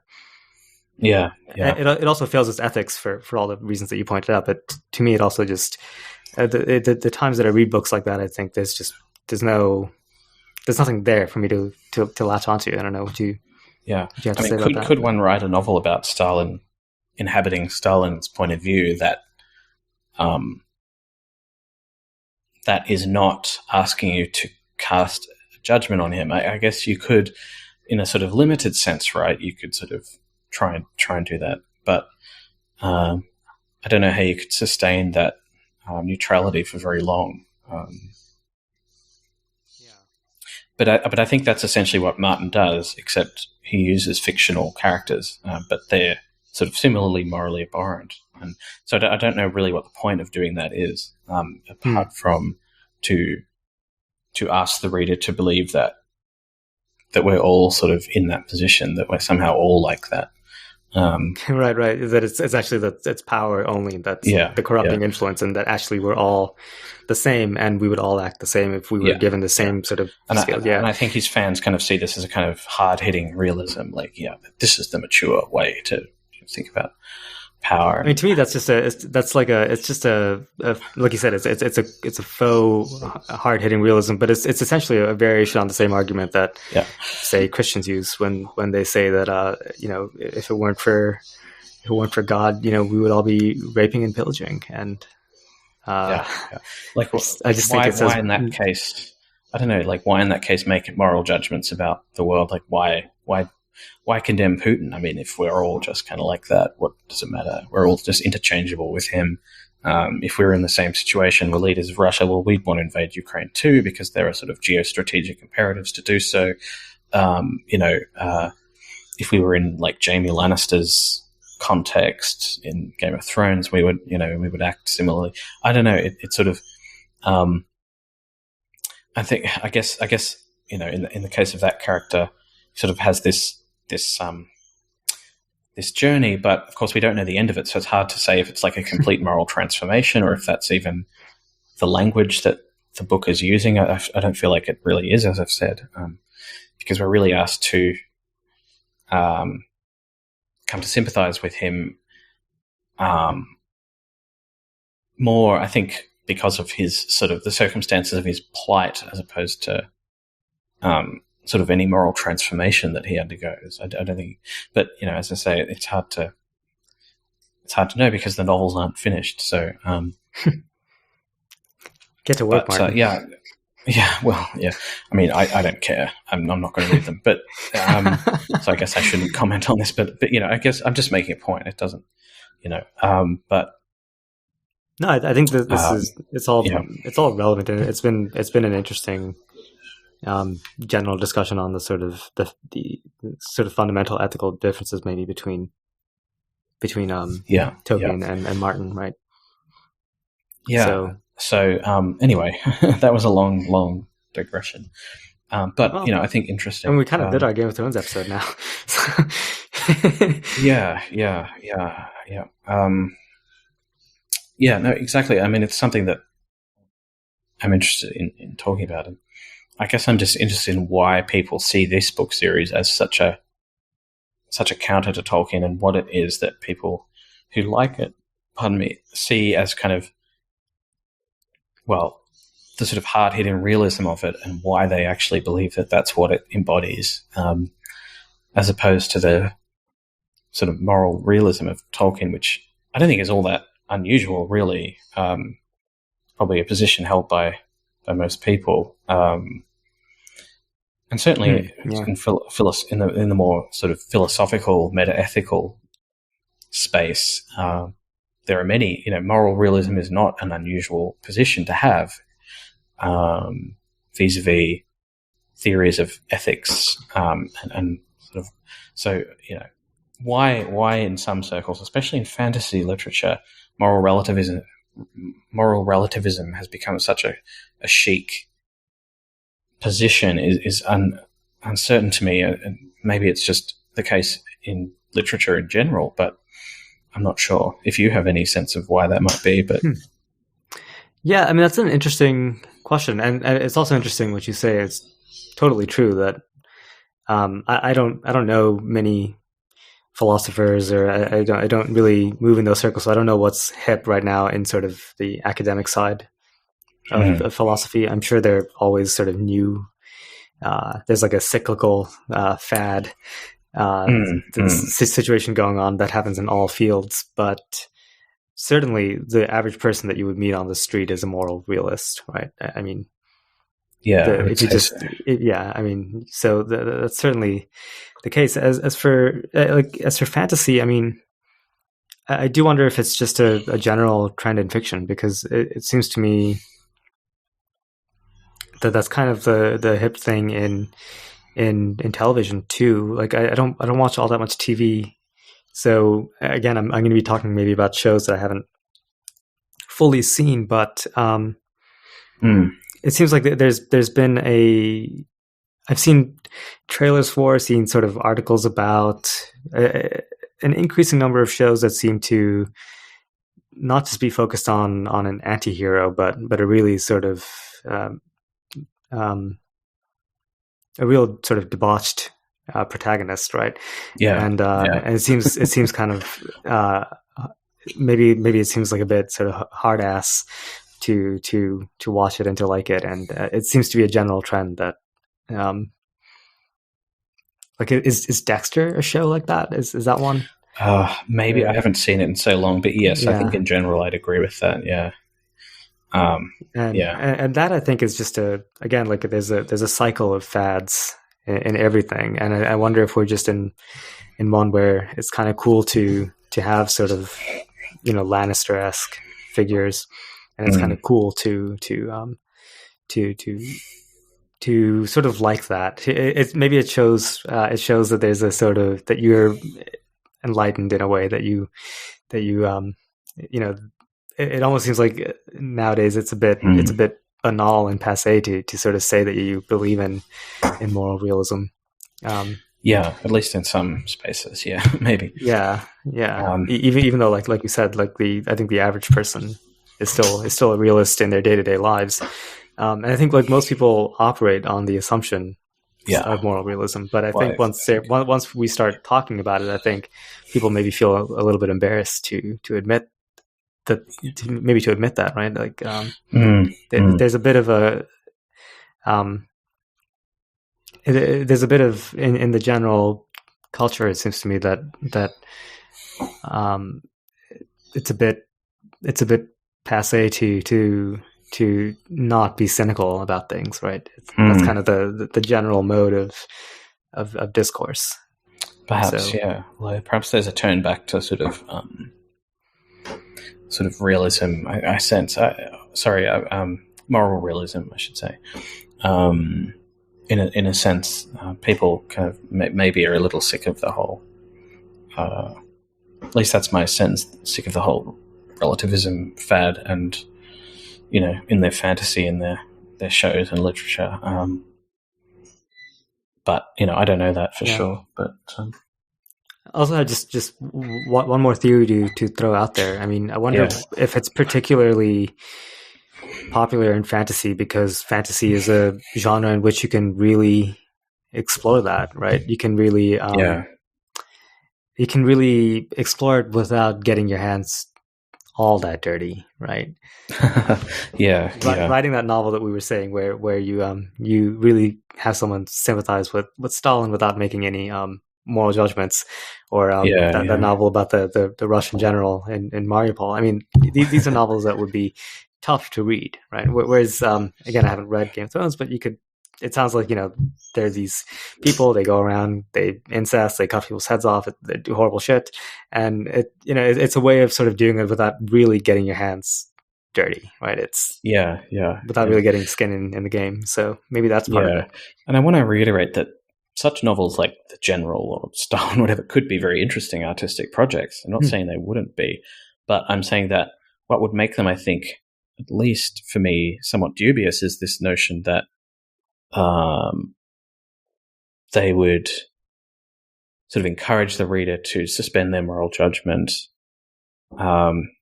B: also fails as ethics for all the reasons that you pointed out, but to me it also just the times that I read books like that, I think there's no there's nothing there for me to latch onto. I don't know what you.
A: Yeah,
B: what you have to say about that.
A: Could one write a novel about Stalin, inhabiting Stalin's point of view that that is not asking you to cast a judgment on him? I guess you could, in a sort of limited sense, right? You could sort of try and do that, but I don't know how you could sustain that neutrality for very long. But I think that's essentially what Martin does, except he uses fictional characters, but they're sort of similarly morally abhorrent. And so I don't know really what the point of doing that is, apart from to ask the reader to believe that we're all sort of in that position, that we're somehow all like that.
B: Right. That it's actually it's power only that's the corrupting influence, and that actually we're all the same, and we would all act the same if we were given the same sort of skills. And
A: I think his fans kind of see this as a kind of hard-hitting realism, like, this is the mature way to think about power.
B: I mean, to me, that's just like you said, it's a faux hard-hitting realism, but it's essentially a variation on the same argument that say Christians use when they say that if it weren't for God, we would all be raping and pillaging, and
A: like I just think why in that case, I don't know, like why in that case make moral judgments about the world? Like why condemn Putin? I mean, if we're all just kind of like that, what does it matter? We're all just interchangeable with him. If we were in the same situation, we're leaders of Russia, well, we'd want to invade Ukraine too, because there are sort of geostrategic imperatives to do so. If we were in like Jaime Lannister's context in Game of Thrones, we would act similarly. I don't know. It sort of, I guess, in the case of that character, sort of has this journey, but of course we don't know the end of it, so it's hard to say if it's like a complete moral transformation or if that's even the language that the book is using. I don't feel like it really is, as I've said, because we're really asked to come to sympathize with him more, I think, because of his sort of the circumstances of his plight, as opposed to sort of any moral transformation that he undergoes. I don't think, but as I say, it's hard to know because the novels aren't finished. So
B: get to work, Martin.
A: Well, yeah. I mean, I don't care. I'm not going to read them, but so I guess I shouldn't comment on this. But I guess I'm just making a point. It doesn't, but.
B: No, I think that it's all relevant, and it's been an interesting general discussion on the sort of the sort of fundamental ethical differences maybe between Tolkien and Martin, right?
A: Yeah. So anyway, that was a long digression, but I think interesting.
B: And we kind of did our Game of Thrones episode now.
A: No, exactly. I mean, it's something that I'm interested in talking about. And I guess I'm just interested in why people see this book series as such a counter to Tolkien, and what it is that people who like it, see as kind of, well, the sort of hard-hitting realism of it, and why they actually believe that that's what it embodies, as opposed to the sort of moral realism of Tolkien, which I don't think is all that unusual, really. Probably a position held by most people, and certainly in the more sort of philosophical, meta-ethical space, there are many. Moral realism is not an unusual position to have, vis-a-vis theories of ethics, and sort of. So why in some circles, especially in fantasy literature, moral relativism has become such a chic position is uncertain to me. And maybe it's just the case in literature in general, but I'm not sure if you have any sense of why that might be. But
B: yeah, I mean, that's an interesting question, and it's also interesting what you say. It's totally true that I don't know many philosophers, or I don't really move in those circles, so I don't know what's hip right now in sort of the academic side of philosophy. I'm sure there are always sort of new there's like a cyclical fad situation going on that happens in all fields, but certainly the average person that you would meet on the street is a moral realist, right? I mean,
A: yeah,
B: I mean, so that's certainly the case. As for fantasy, I mean, I do wonder if it's just a general trend in fiction, because it seems to me that's kind of the hip thing in television too. Like I don't watch all that much TV, so again, I'm going to be talking maybe about shows that I haven't fully seen, but it seems like there's been I've seen trailers for, seen sort of articles about an increasing number of shows that seem to not just be focused on an anti-hero, but a really sort of a real sort of debauched protagonist, right?
A: Yeah,
B: and it seems kind of maybe it seems like a bit sort of hard ass to watch it and to like it, and it seems to be a general trend that like is Dexter a show like that? Is that one?
A: Maybe I haven't seen it in so long, but yes, I think in general I'd agree with that. Yeah.
B: And that I think is just again, like there's a cycle of fads in everything, and I wonder if we're just in one where it's kind of cool to have sort of, you know, Lannister-esque figures, and it's kind of cool to sort of like that. It shows that there's a sort of, that you're enlightened in a way that you you know, it almost seems like nowadays it's a bit banal and passé to sort of say that you believe in moral realism.
A: Yeah, at least in some spaces. Yeah, maybe.
B: Yeah. Even though, like you said, like I think the average person is still a realist in their day-to-day lives. And I think like most people operate on the assumption of moral realism. But I think once we start talking about it, I think people maybe feel a little bit embarrassed to admit that, right? Like there's a bit of a there's a bit of in the general culture, it seems to me that it's a bit passé to not be cynical about things, right? That's kind of the general mode of discourse.
A: Perhaps, yeah. Well, perhaps there's a turn back to sort of realism. I sense. Moral realism, I should say. In a sense, people kind of maybe are a little sick of the whole. At least that's my sense. Sick of the whole relativism fad, and you know, in their fantasy, in their shows and literature. But you know, I don't know that for sure. But
B: also, I just one more theory to throw out there. I mean, I wonder if it's particularly popular in fantasy because fantasy is a genre in which you can really explore that, right? You can really explore it without getting your hands all that dirty, right? Writing that novel that we were saying, where you really have someone sympathize with Stalin without making any moral judgments, or that novel about the Russian general in Mariupol. I mean, these are novels that would be tough to read, right? Whereas, again, I haven't read Game of Thrones, but it sounds like, you know, there are these people, they go around, they incest, they cut people's heads off, they do horrible shit. And it's a way of sort of doing it without really getting your hands dirty, right? It's without really getting skin in the game. So maybe that's part of it.
A: And I want to reiterate that such novels like The General or Stalin, whatever, could be very interesting artistic projects. I'm not saying they wouldn't be, but I'm saying that what would make them, I think, at least for me, somewhat dubious is this notion that they would sort of encourage the reader to suspend their moral judgment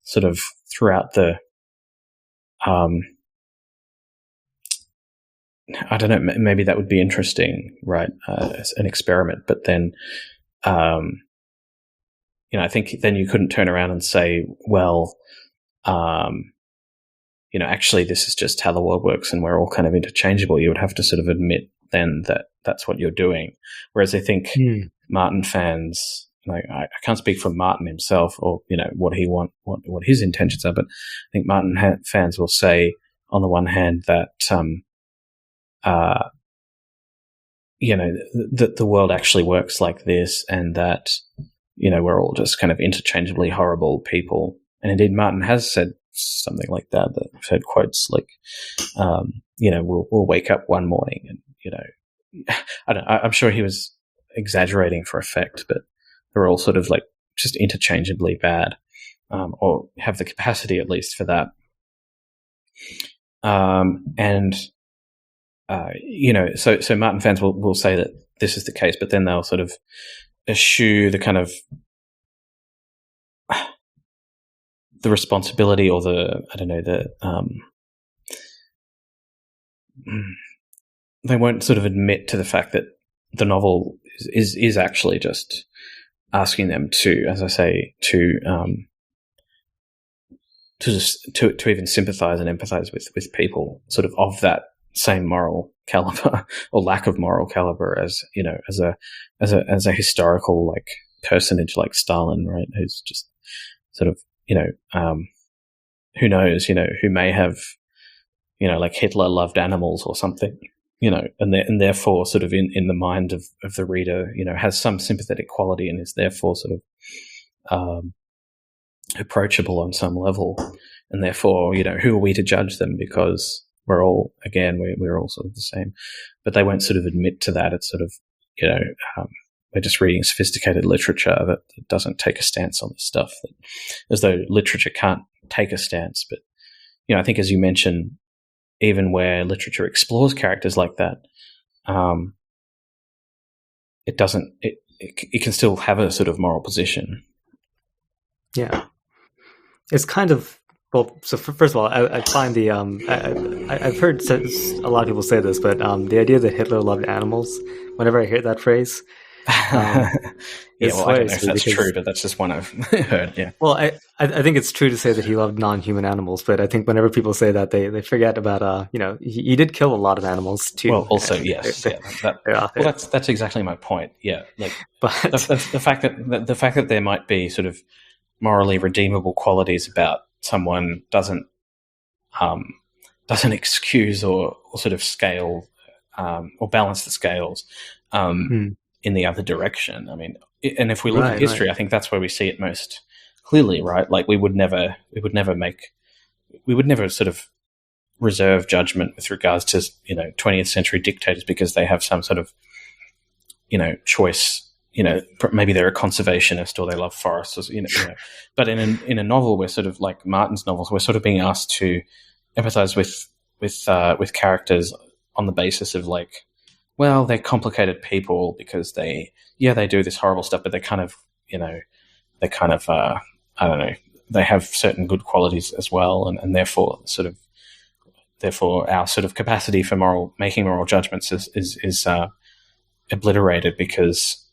A: sort of throughout the I don't know, maybe that would be interesting, right, as an experiment. But then, I think then you couldn't turn around and say, well, actually this is just how the world works and we're all kind of interchangeable. You would have to sort of admit then that's what you're doing. Whereas I think Martin fans, like I can't speak for Martin himself or what what his intentions are, but I think Martin fans will say on the one hand that that the world actually works like this, and that we're all just kind of interchangeably horrible people. And indeed, Martin has said something like that. I've heard quotes like, we'll wake up one morning and, I'm sure he was exaggerating for effect, but they're all sort of like just interchangeably bad, or have the capacity at least for that. So Martin fans will say that this is the case, but then they'll sort of eschew the kind of the responsibility or they won't sort of admit to the fact that the novel is actually just asking them to, as I say, to even sympathize and empathize with people sort of that same moral caliber or lack of moral caliber as as a historical like personage like Stalin, right? Who's just sort of who knows, who may have, like Hitler loved animals or something, and therefore sort of in the mind of the reader, has some sympathetic quality and is therefore sort of approachable on some level. And therefore, who are we to judge them, because we're all, again, we're all sort of the same. But they won't sort of admit to that. It's sort of, we're just reading sophisticated literature that doesn't take a stance on this stuff, as though literature can't take a stance. But, I think, as you mentioned, even where literature explores characters like that, it can still have a sort of moral position.
B: Yeah. It's kind of, well, so first of all, I find the, I've heard a lot of people say this, but the idea that Hitler loved animals, whenever I hear that phrase,
A: I don't know if that's true, but that's just one I've heard. Yeah.
B: Well, I think it's true to say that he loved non-human animals, but I think whenever people say that, they forget about he did kill a lot of animals too.
A: Well, also yes, that's exactly my point. Yeah, like but the fact that there might be sort of morally redeemable qualities about someone doesn't excuse or sort of scale or balance the scales. In the other direction. I mean, and if we look at history, I think that's where we see it most clearly, right? Like we would never sort of reserve judgment with regards to 20th century dictators because they have some sort of choice. Maybe they're a conservationist or they love forests, or, But in a novel, we're sort of like Martin's novels, we're sort of being asked to empathize with characters on the basis of like, well, they're complicated people because they do this horrible stuff, but they kind of, I don't know, they have certain good qualities as well, and therefore our sort of capacity for making moral judgments is obliterated because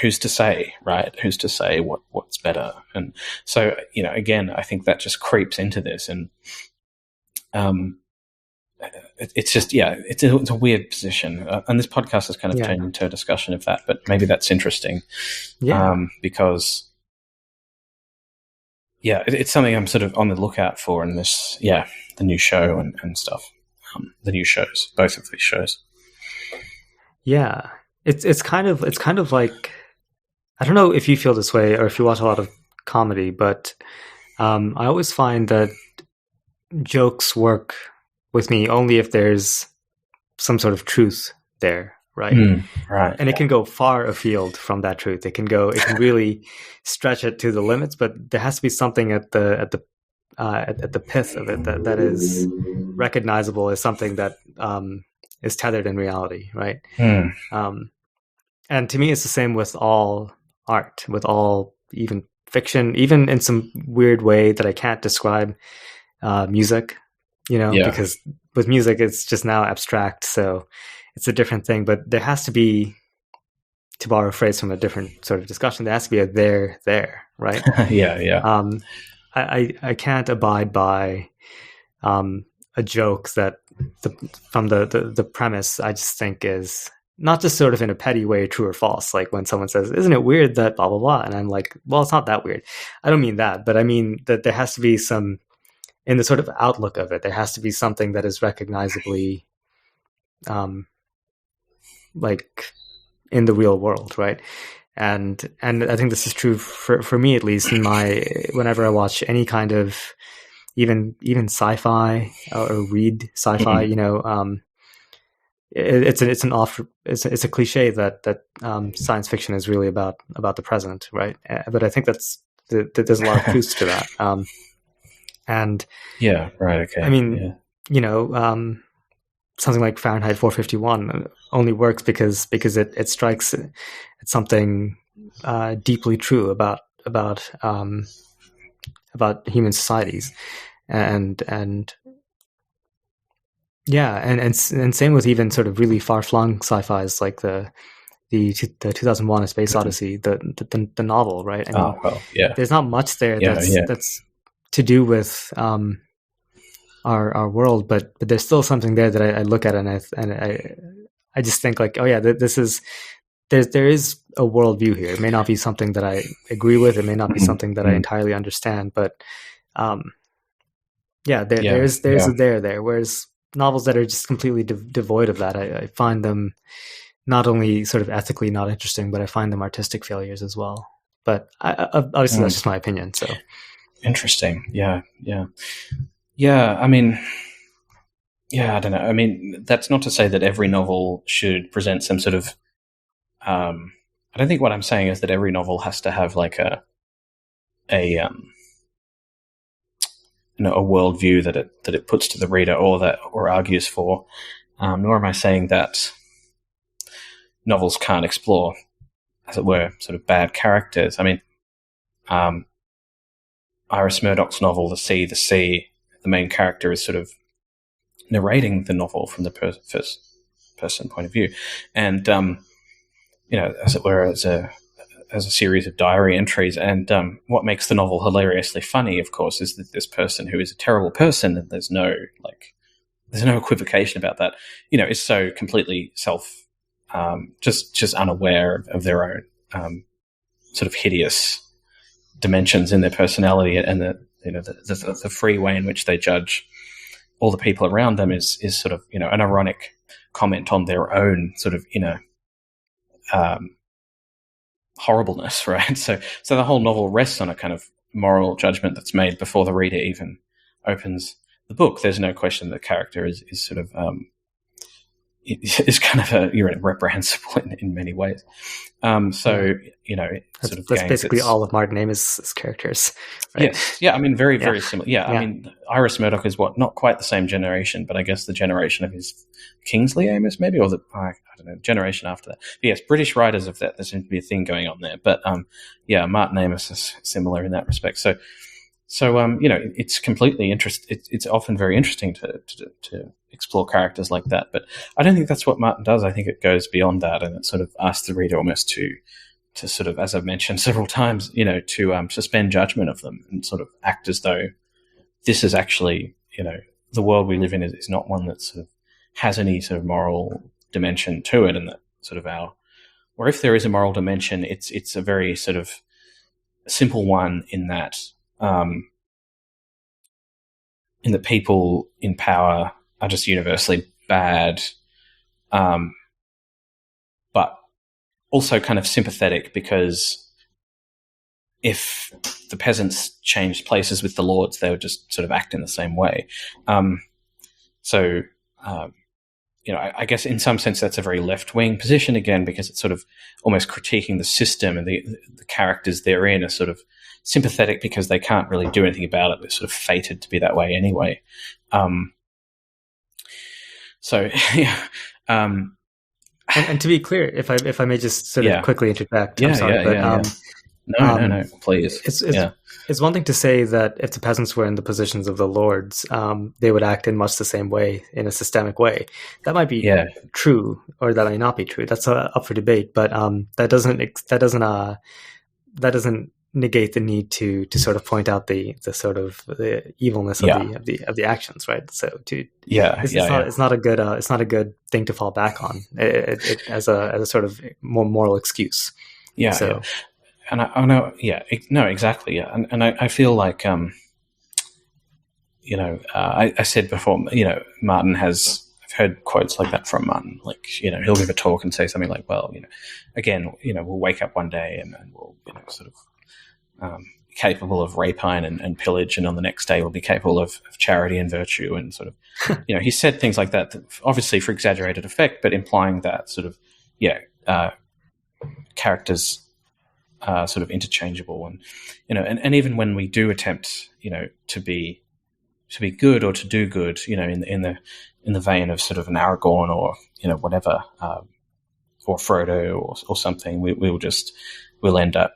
A: who's to say, right? Who's to say what's better? And so, again, I think that just creeps into this, and it's just, it's a weird position. And this podcast has kind of turned into a discussion of that, but maybe that's interesting. Because, it's something I'm sort of on the lookout for in this, the new show and stuff. The new shows, both of these shows. Yeah.
B: It's kind of like, I don't know if you feel this way or if you watch a lot of comedy, but I always find that jokes work with me only if there's some sort of truth there, right?
A: Right.
B: And it can go far afield from that truth. It can really stretch it to the limits, but there has to be something at the pith of it that is recognizable as something that is tethered in reality, right? And to me, it's the same with all art, with all even fiction, even in some weird way that I can't describe. Music, because with music it's just now abstract, so it's a different thing. But there has to be, to borrow a phrase from a different sort of discussion, there has to be a there, right? I can't abide by a joke that the premise, I just think is not just sort of in a petty way, true or false. Like when someone says, "Isn't it weird that blah blah blah?" and I'm like, "Well, it's not that weird." I don't mean that, but I mean that there has to be some, in the sort of outlook of it, there has to be something that is recognizably, like in the real world, right? And I think this is true for me, at least in whenever I watch any kind of even sci-fi or read sci-fi, it's a cliche that science fiction is really about the present, right? But I think that there's a lot of truth to that. And
A: yeah, right, okay.
B: I mean, something like Fahrenheit 451 only works because it strikes at something deeply true about human societies, and same with even sort of really far-flung sci-fis like the 2001: A Space Odyssey, the novel, right? I mean, there's not much there that's to do with our world, but there's still something there that I look at and I just think like, oh yeah, there is a worldview here. It may not be something that I agree with. It may not be something that I entirely understand, but there's a there. Whereas novels that are just completely devoid of that, I find them not only sort of ethically not interesting, but I find them artistic failures as well. But obviously that's just my opinion. So
A: interesting. Yeah. I mean, I don't know. I mean, that's not to say that every novel should present some sort of. I don't think what I'm saying is that every novel has to have like a worldview that it puts to the reader or argues for. Nor am I saying that novels can't explore, as it were, sort of bad characters. I mean, Iris Murdoch's novel, The Sea, the main character is sort of narrating the novel from the first person point of view, and as it were, as a series of diary entries. And what makes the novel hilariously funny, of course, is that this person, who is a terrible person, and there's no equivocation about that, is so completely just unaware of their own sort of hideous dimensions in their personality, and the free way in which they judge all the people around them is sort of an ironic comment on their own sort of inner horribleness, right? So the whole novel rests on a kind of moral judgment that's made before the reader even opens the book. There's no question that the character is sort of is kind of reprehensible in many ways. That's
B: basically all of Martin Amos' characters, right?
A: Yes, yeah. I mean, very similar. Yeah, I mean, Iris Murdoch is not quite the same generation, but I guess the generation of his Kingsley Amos, maybe, or I don't know, generation after that. But yes, British writers of that. There seems to be a thing going on there. But Martin Amos is similar in that respect. So it's completely it's often very interesting to explore characters like that. But I don't think that's what Martin does. I think it goes beyond that, and it sort of asks the reader almost to sort of, as I've mentioned several times, to suspend judgment of them and sort of act as though this is actually, the world we live in is not one that sort of has any sort of moral dimension to it, and that sort of or if there is a moral dimension, it's a very sort of simple one in that. In that people in power are just universally bad, but also kind of sympathetic, because if the peasants changed places with the lords, they would just sort of act in the same way. I guess in some sense that's a very left-wing position again, because it's sort of almost critiquing the system, and the characters therein are sort of sympathetic because they can't really do anything about it. They're sort of fated to be that way anyway.
B: And to be clear, if I may just sort of quickly interject, I'm sorry,
A: No, please.
B: It's one thing to say that if the peasants were in the positions of the lords, they would act in much the same way, in a systemic way. That might be true, or that may not be true. That's up for debate. But that doesn't negate the need to sort of point out the sort of the evilness of the actions, right? So it's not a good thing to fall back on as a sort of more moral excuse.
A: And I know, exactly, and I feel like I said before, Martin has. I've heard quotes like that from Martin, like, he'll give a talk and say something like, well, again, we'll wake up one day and we'll, sort of capable of rapine and pillage, and on the next day we'll be capable of charity and virtue, and sort of, he said things like that, obviously for exaggerated effect, but implying that sort of, characters are sort of interchangeable, and, and even when we do attempt, to be good or to do good, in the vein of sort of an Aragorn or whatever, or Frodo or something, we'll end up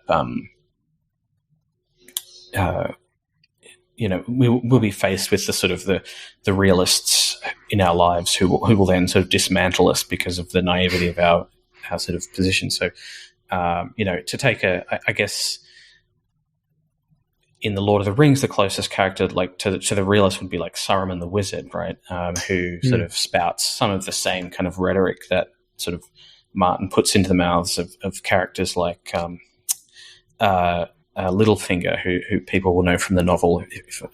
A: we'll be faced with the sort of the realists in our lives who will then sort of dismantle us because of the naivety of our sort of position. So to take I guess, in the Lord of the Rings, the closest character, like to the realist, would be like Saruman the Wizard, right? Who sort of spouts some of the same kind of rhetoric that sort of Martin puts into the mouths of characters like Littlefinger, who people will know from the novel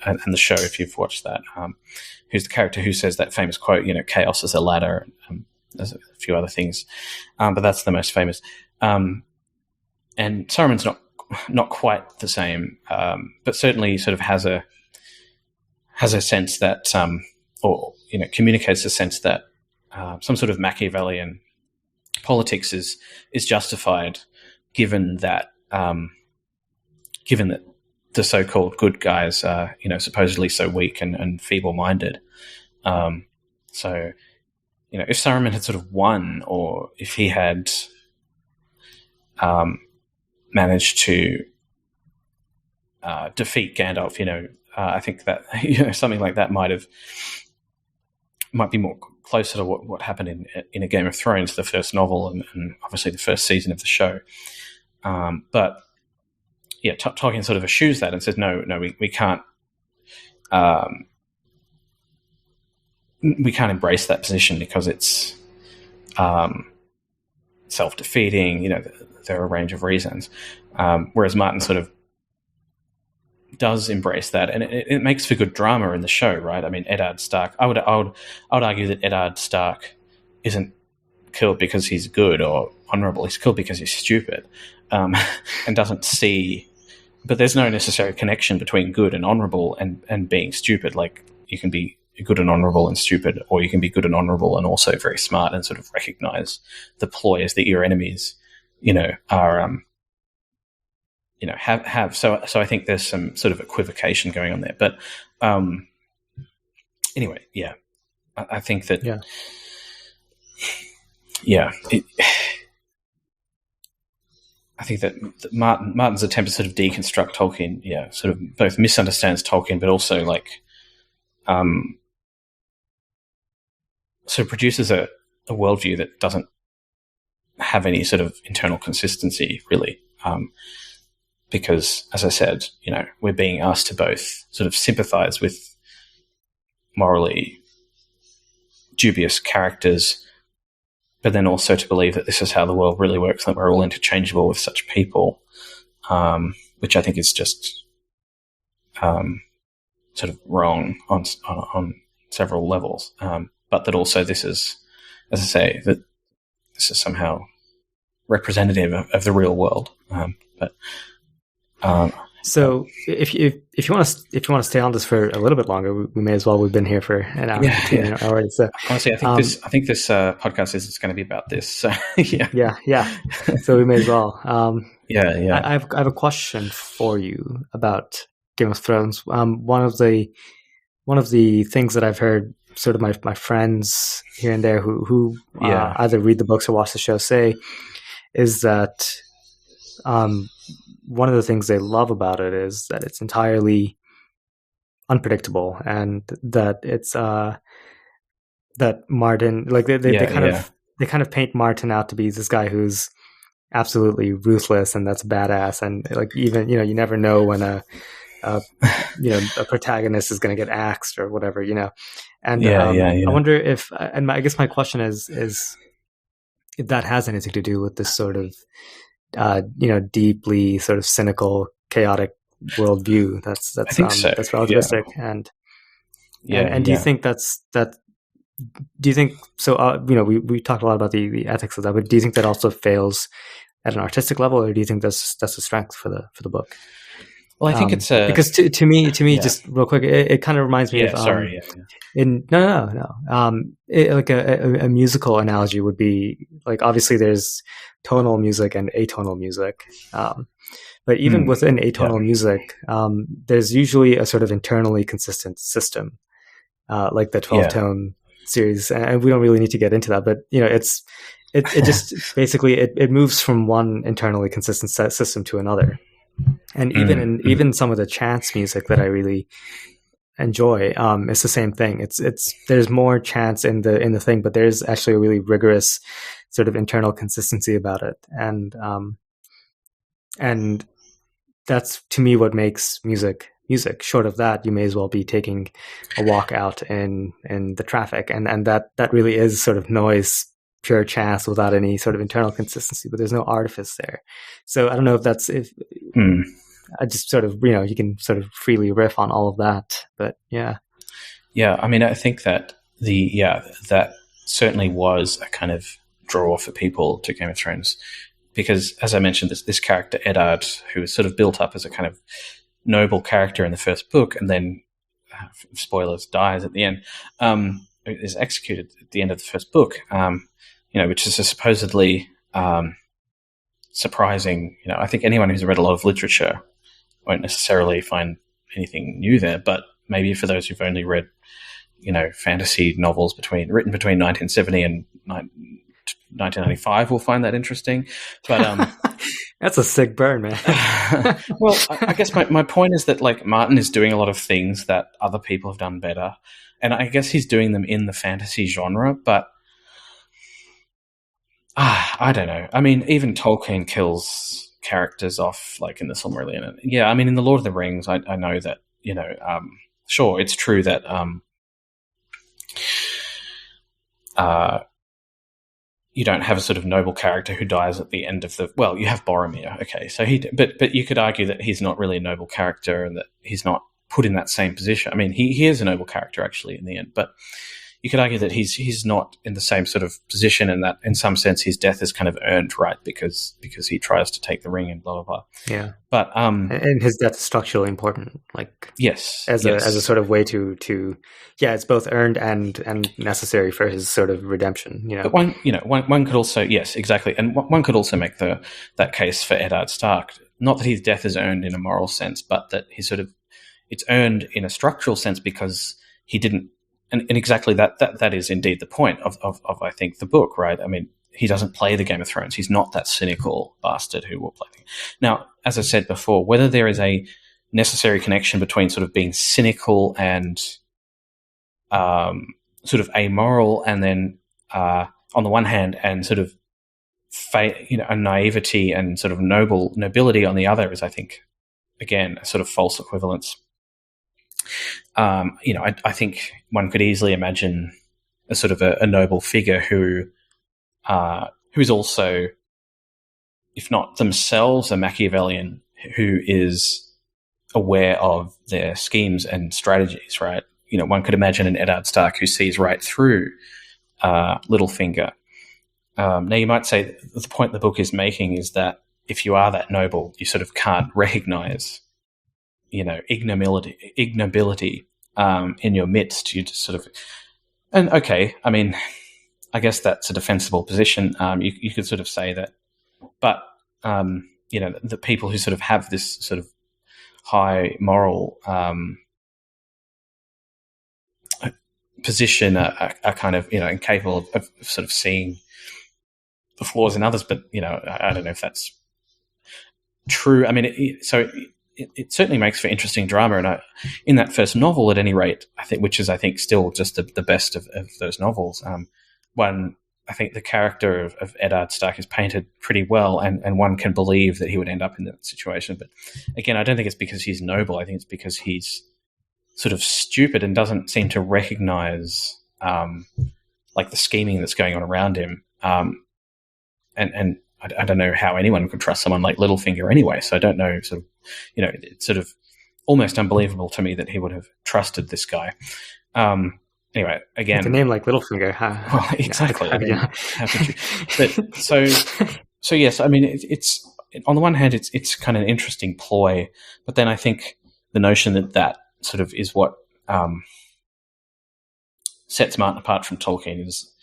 A: and the show if you've watched that. Who's the character who says that famous quote, "Chaos is a ladder." There's a few other things, but that's the most famous. And Saruman's not quite the same, but certainly sort of has a sense that, or communicates a sense that some sort of Machiavellian politics is justified, given that the so-called good guys are supposedly so weak and feeble-minded. So if Saruman had sort of won, or if he had managed to defeat Gandalf, I think that something like that might be more closer to what happened in A Game of Thrones, the first novel, and obviously the first season of the show. But Tolkien sort of eschews that and says, no, we can't embrace that position because it's self-defeating. There are a range of reasons. Whereas Martin sort of does embrace that, and it makes for good drama in the show, right? I mean, Eddard Stark. I would argue that Eddard Stark isn't killed because he's good or honorable. He's killed because he's stupid, and doesn't see. But there's no necessary connection between good and honorable and being stupid. Like, you can be good and honorable and stupid, or you can be good and honorable and also very smart and sort of recognize the ploys that your enemies, are, have. So I think there's some sort of equivocation going on there. But anyway, I think that, I think that Martin's attempt to sort of deconstruct Tolkien, sort of both misunderstands Tolkien, but also so produces a worldview that doesn't have any sort of internal consistency, really. Because, as I said, we're being asked to both sort of sympathize with morally dubious characters, but then also to believe that this is how the world really works, that we're all interchangeable with such people, which I think is just sort of wrong on several levels. But that also this is, as I say, that this is somehow representative of the real world.
B: So if you want to stay on this for a little bit longer, we may as well. We've been here for an hour already. So
A: honestly, I think this podcast is going to be about this. So
B: yeah. So we may as well.
A: I
B: have a question for you about Game of Thrones. One of the things that I've heard sort of my friends here and there who either read the books or watch the show say is that one of the things they love about it is that it's entirely unpredictable, and that it's that Martin, like they kind of paint Martin out to be this guy who's absolutely ruthless and that's badass, and like even you never know when a protagonist is going to get axed or whatever, and I wonder if, and I guess my question is if that has anything to do with this sort of deeply sort of cynical, chaotic worldview that's relativistic. And do you think do you think so? We talked a lot about the ethics of that, but do you think that also fails at an artistic level, or do you think that's a strength for the book?
A: Well, I think it's
B: because to me, just real quick, it kind of reminds me of like a musical analogy would be like, obviously there's tonal music and atonal music, but even within atonal music, there's usually a sort of internally consistent system, like the 12-tone series, and we don't really need to get into that, but it just basically it moves from one internally consistent system to another. And even some of the chants music that I really enjoy, it's the same thing. It's there's more chants in the thing, but there's actually a really rigorous sort of internal consistency about it, and that's to me what makes music. Short of that, you may as well be taking a walk out in the traffic, and that really is sort of noise, pure chance without any sort of internal consistency, but there's no artifice there. So I don't know if I just sort of, you can sort of freely riff on all of that, but yeah.
A: I mean, I think that that certainly was a kind of draw for people to Game of Thrones, because as I mentioned, this character Eddard, who was sort of built up as a kind of noble character in the first book, and then spoilers, dies at the end, is executed at the end of the first book, which is a supposedly surprising. I think anyone who's read a lot of literature won't necessarily find anything new there, but maybe for those who've only read, fantasy novels written between 1970 and 1995 will find that interesting. But
B: that's a sick burn, man.
A: Well, I guess my point is that like Martin is doing a lot of things that other people have done better, and I guess he's doing them in the fantasy genre, but I don't know. I mean, even Tolkien kills characters off, like in the Silmarillion. Yeah, I mean, in the Lord of the Rings, I know that, sure, it's true that you don't have a sort of noble character who dies at the end of you have Boromir, okay, so but you could argue that he's not really a noble character and that he's not put in that same position. I mean, he is a noble character actually in the end, but you could argue that he's not in the same sort of position, and that in some sense his death is kind of earned, right? Because he tries to take the ring and blah blah blah.
B: Yeah,
A: but
B: and his death is structurally important, like as a sort of way to it's both earned and necessary for his sort of redemption.
A: But one could also exactly, and one could also make that case for Eddard Stark. Not that his death is earned in a moral sense, but that it's earned in a structural sense because he didn't. And exactly that is indeed the point of I think the book, right? I mean, he doesn't play the Game of Thrones. He's not that cynical bastard who will play. Now, as I said before, whether there is a necessary connection between sort of being cynical and sort of amoral, and then on the one hand, and sort of a naivety and sort of nobility on the other, is, I think, again, a sort of false equivalence. I think one could easily imagine a sort of a noble figure who is also, if not themselves, a Machiavellian who is aware of their schemes and strategies, right? One could imagine an Eddard Stark who sees right through Littlefinger. Now, you might say the point the book is making is that if you are that noble, you sort of can't recognize ignobility in your midst. You just sort of, and okay, I mean, I guess that's a defensible position. You could sort of say that, but the people who sort of have this sort of high moral position are kind of incapable of sort of seeing the flaws in others. But I don't know if that's true. I mean, it certainly makes for interesting drama, and in that first novel, at any rate, I think, which is still just the best of those novels. One I think the character of Eddard Stark is painted pretty well, and one can believe that he would end up in that situation. But again, I don't think it's because he's noble. I think it's because he's sort of stupid and doesn't seem to recognize like the scheming that's going on around him. And I don't know how anyone could trust someone like Littlefinger anyway. So I don't know, sort of, it's sort of almost unbelievable to me that he would have trusted this guy. Anyway, again,
B: with a name like Littlefinger, huh?
A: Well, exactly. I mean,
B: yeah.
A: How could you? But so yes. I mean, it's on the one hand, it's kind of an interesting ploy, but then I think the notion that sort of is what sets Martin apart from Tolkien is,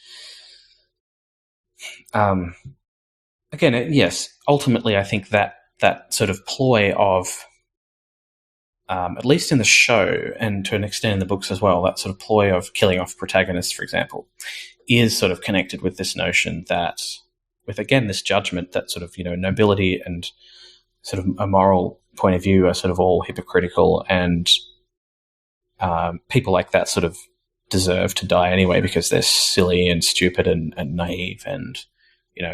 A: again, yes. Ultimately, I think that sort of ploy of at least in the show and to an extent in the books as well, that sort of ploy of killing off protagonists, for example, is sort of connected with this notion that, with again this judgment that sort of nobility and sort of a moral point of view are sort of all hypocritical, and people like that sort of deserve to die anyway because they're silly and stupid and naive, and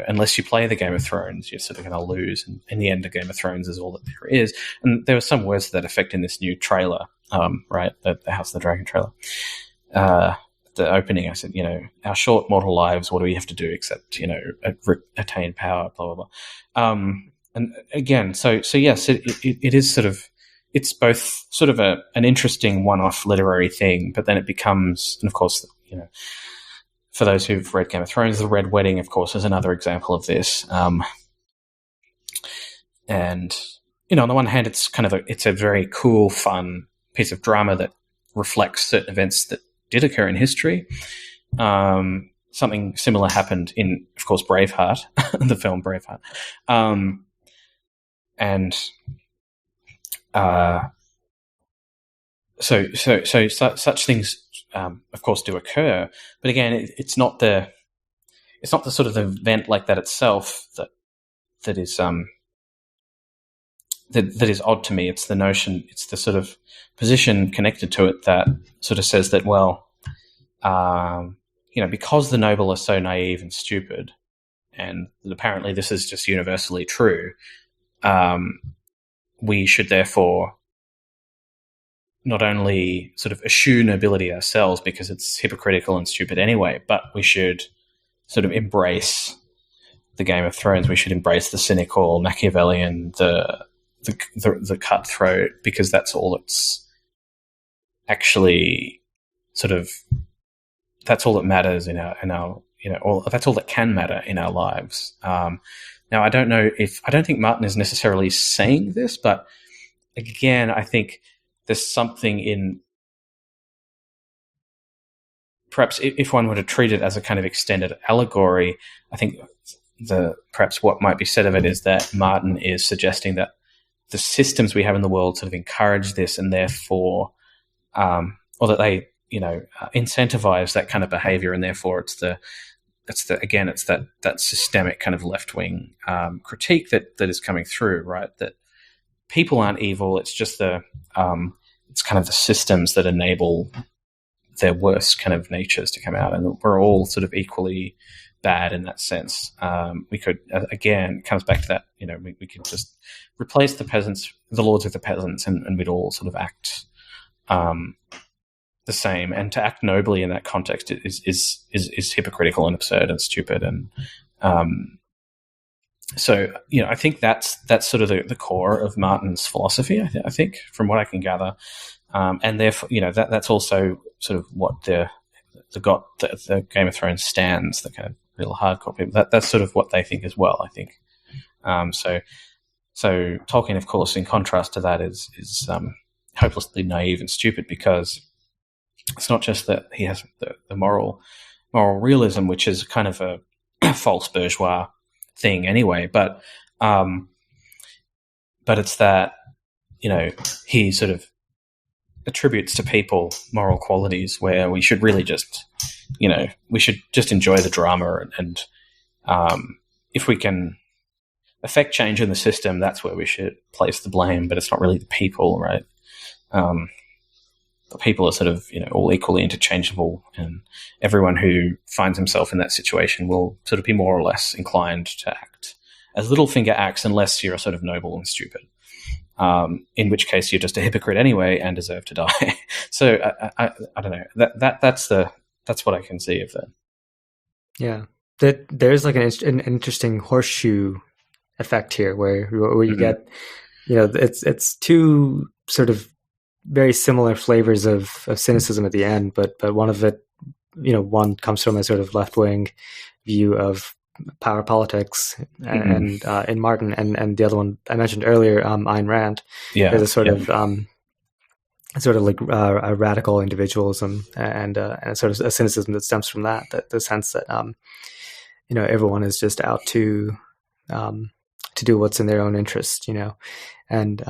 A: unless you play the Game of Thrones, you're sort of going to lose. And in the end, the Game of Thrones is all that there is. And there were some words to that effect in this new trailer, right? The House of the Dragon trailer. The opening, I said, our short mortal lives, what do we have to do except, attain power, blah, blah, blah. And again, so yes, it is sort of, it's both sort of an interesting one-off literary thing, but then it becomes, and of course, for those who've read Game of Thrones, the Red Wedding, of course, is another example of this. And on the one hand, it's it's a very cool, fun piece of drama that reflects certain events that did occur in history. Something similar happened in, of course, Braveheart, the film Braveheart. So such things, of course, do occur, but again, it's not the sort of event like that itself that is that is odd to me. It's the notion, it's the sort of position connected to it that sort of says that, well, because the noble are so naive and stupid, and apparently this is just universally true, we should therefore not only sort of eschew nobility ourselves because it's hypocritical and stupid anyway, but we should sort of embrace the Game of Thrones. We should embrace the cynical, Machiavellian, the cutthroat, because that's all it's actually sort of, that's all that matters in our that's all that can matter in our lives. Now, I don't think Martin is necessarily saying this, but again, I think there's something in, perhaps if one were to treat it as a kind of extended allegory, I think perhaps what might be said of it is that Martin is suggesting that the systems we have in the world sort of encourage this, and therefore, or that they, incentivize that kind of behavior, and therefore it's that systemic kind of left-wing critique that is coming through, right? That people aren't evil. It's just it's kind of the systems that enable their worst kind of natures to come out, and we're all sort of equally bad in that sense. We could, again, it comes back to that, we could just replace the peasants, the lords with the peasants, and we'd all sort of act the same. And to act nobly in that context is hypocritical and absurd and stupid. And so, I think that's sort of the core of Martin's philosophy, I think, from what I can gather. And therefore, that's also sort of what the Game of Thrones stands, the kind of real hardcore people. That's sort of what they think as well, I think. So Tolkien, of course, in contrast to that, is hopelessly naive and stupid, because it's not just that he has the moral realism, which is kind of a false bourgeois thing anyway, but it's that he sort of attributes to people moral qualities where we should really just enjoy the drama, and if we can affect change in the system, that's where we should place the blame, but it's not really the people, right? people are sort of, all equally interchangeable, and everyone who finds himself in that situation will sort of be more or less inclined to act as Littlefinger acts, unless you're sort of noble and stupid. In which case you're just a hypocrite anyway and deserve to die. So I don't know. That's what I can see of that.
B: Yeah, there's like an interesting horseshoe effect here, where you get, it's two sort of very similar flavors of cynicism at the end, but one of it, one comes from a sort of left wing view of power politics and in Martin, and the other one I mentioned earlier, Ayn Rand. There's a sort of like a radical individualism and sort of a cynicism that stems from that the sense that everyone is just out to do what's in their own interest, and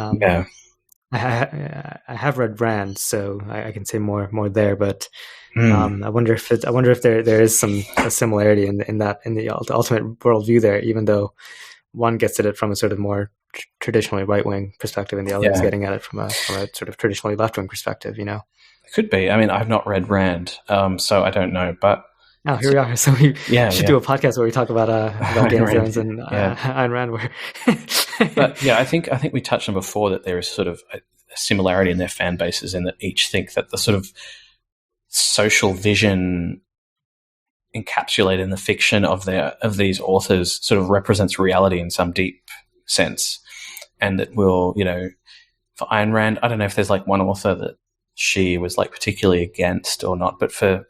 B: I have read Rand, so I can say more there, but I wonder if there is a similarity in the ultimate worldview there, even though one gets at it from a sort of more traditionally right wing perspective, and the other is getting at it from a sort of traditionally left wing perspective. It
A: could be. I mean, I've not read Rand, so I don't know. But
B: here we are. So we should do a podcast where we talk about Game of Thrones and Ayn Rand.
A: But I think we touched on before that there is sort of a similarity in their fan bases, in that each think that the sort of social vision encapsulated in the fiction of these authors sort of represents reality in some deep sense, and that will, for Ayn Rand, I don't know if there's like one author that she was like particularly against or not, but for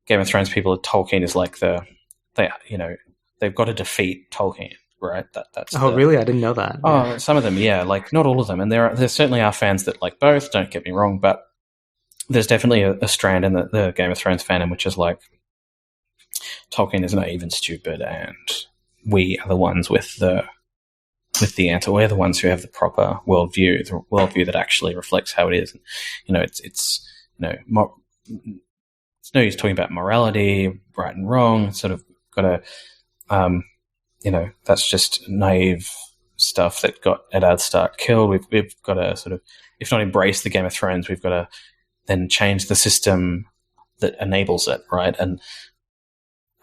A: Game of Thrones people, Tolkien is like they've got to defeat Tolkien, right?
B: Really? I didn't know that.
A: Some of them, like not all of them, and there certainly are fans that like both. Don't get me wrong, but there's definitely a strand in the Game of Thrones fandom which is like, Tolkien is naive and stupid, and we are the ones with the answer. We're the ones who have the proper worldview, the worldview that actually reflects how it is. And, it's no use talking about morality, right and wrong. Sort of got to, that's just naive stuff that got Eddard Stark killed. We've got to sort of, if not embrace the Game of Thrones, we've got to then change the system that enables it, right? And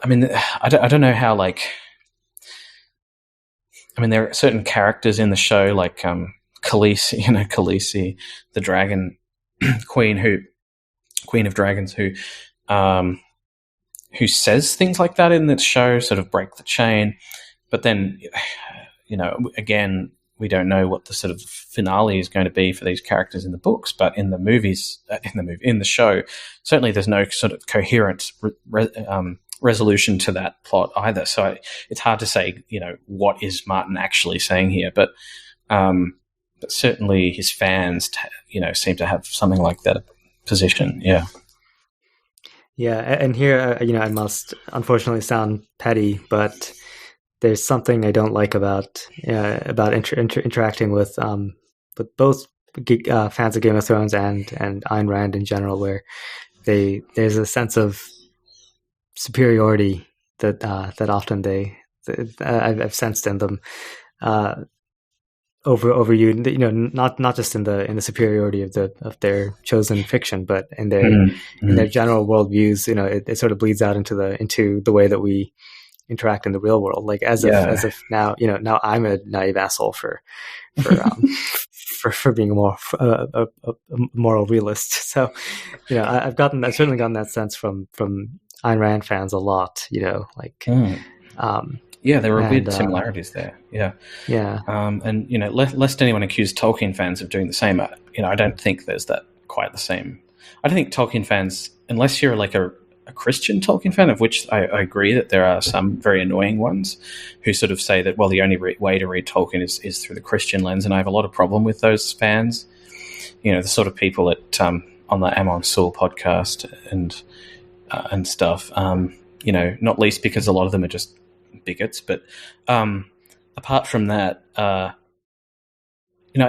A: I mean, I don't know how, like, I mean, there are certain characters in the show, like Khaleesi, the dragon queen of dragons, who says things like that in the show, sort of break the chain. But then, again, we don't know what the sort of finale is going to be for these characters in the books, but in the movies, in the show, certainly there's no sort of coherent resolution to that plot either. So it's hard to say, what is Martin actually saying here, but certainly his fans, seem to have something like that position. Yeah.
B: Yeah. And here, I must unfortunately sound petty, but there's something I don't like about interacting with both fans of Game of Thrones and Ayn Rand in general, where there's a sense of superiority that often I've sensed in them over you. Not just in the superiority of their chosen fiction, but in their general worldviews. It sort of bleeds out into the way that we interact in the real world, like as if now I'm a naive asshole for being a moral realist. So I've certainly gotten that sense from Ayn Rand fans a lot. There were weird similarities there. And lest anyone accuse Tolkien fans of doing the same, I don't think there's that quite the same. I don't think Tolkien fans, unless you're like a Christian Tolkien fan, of which I agree that there are some very annoying ones who sort of say that, well, the only way to read Tolkien is through the Christian lens, and I have a lot of problem with those fans. The sort of people that on the Amon Soul podcast and stuff, not least because a lot of them are just bigots. But apart from that, I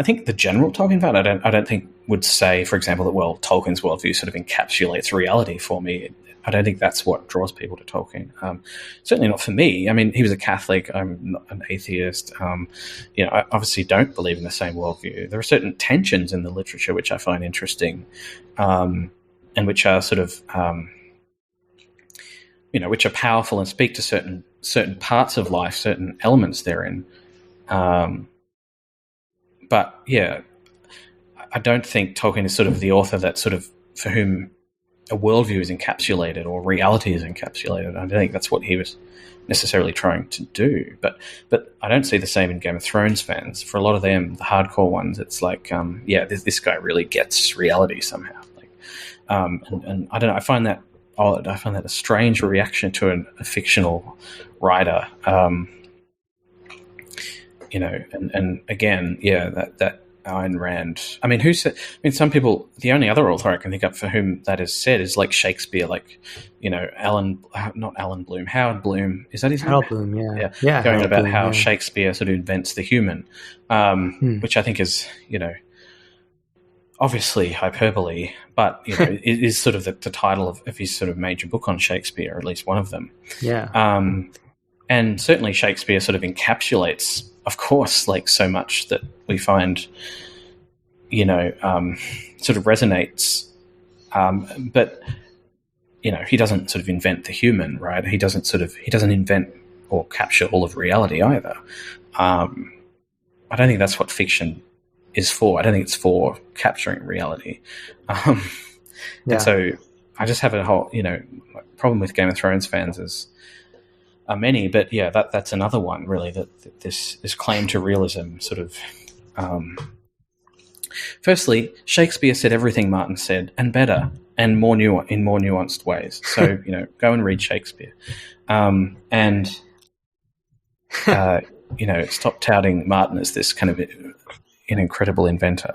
B: think the general Tolkien fan, I don't think would say, for example, that, well, Tolkien's worldview sort of encapsulates reality for me.
A: I don't think that's what draws people to Tolkien. Certainly not for me. I mean, he was a Catholic. I'm not an atheist. I obviously don't believe in the same worldview. There are certain tensions in the literature which I find interesting, and which are sort of, which are powerful and speak to certain parts of life, certain elements therein. But yeah, I don't think Tolkien is sort of the author that sort of for whom a worldview is encapsulated or reality is encapsulated. I don't think that's what he was necessarily trying to do. But I don't see the same in Game of Thrones fans. For a lot of them, the hardcore ones, it's like, this guy really gets reality somehow. Like, and I don't know. I find that odd. I find that a strange reaction to a fictional writer. And again, that Ayn Rand. I mean, who said? I mean, some people. The only other author I can think of for whom that is said is like Shakespeare, like not Alan Bloom, Howard Bloom. Is that his name?
B: Howard Bloom, yeah.
A: Going
B: Howard
A: about
B: Bloom,
A: how
B: yeah.
A: Shakespeare sort of invents the human, which I think is obviously hyperbole, but it is sort of the title of his sort of major book on Shakespeare, or at least one of them.
B: Yeah.
A: And certainly Shakespeare sort of encapsulates, of course, like so much that we find, sort of resonates. But, he doesn't sort of invent the human, right? He doesn't invent or capture all of reality either. I don't think that's what fiction is for. I don't think it's for capturing reality. And so I just have a whole, problem with Game of Thrones fans is, many, but yeah, that's another one really. That this claim to realism sort of. Firstly, Shakespeare said everything Martin said, and better, and in more nuanced ways. So go and read Shakespeare, and stop touting Martin as this kind of an incredible inventor.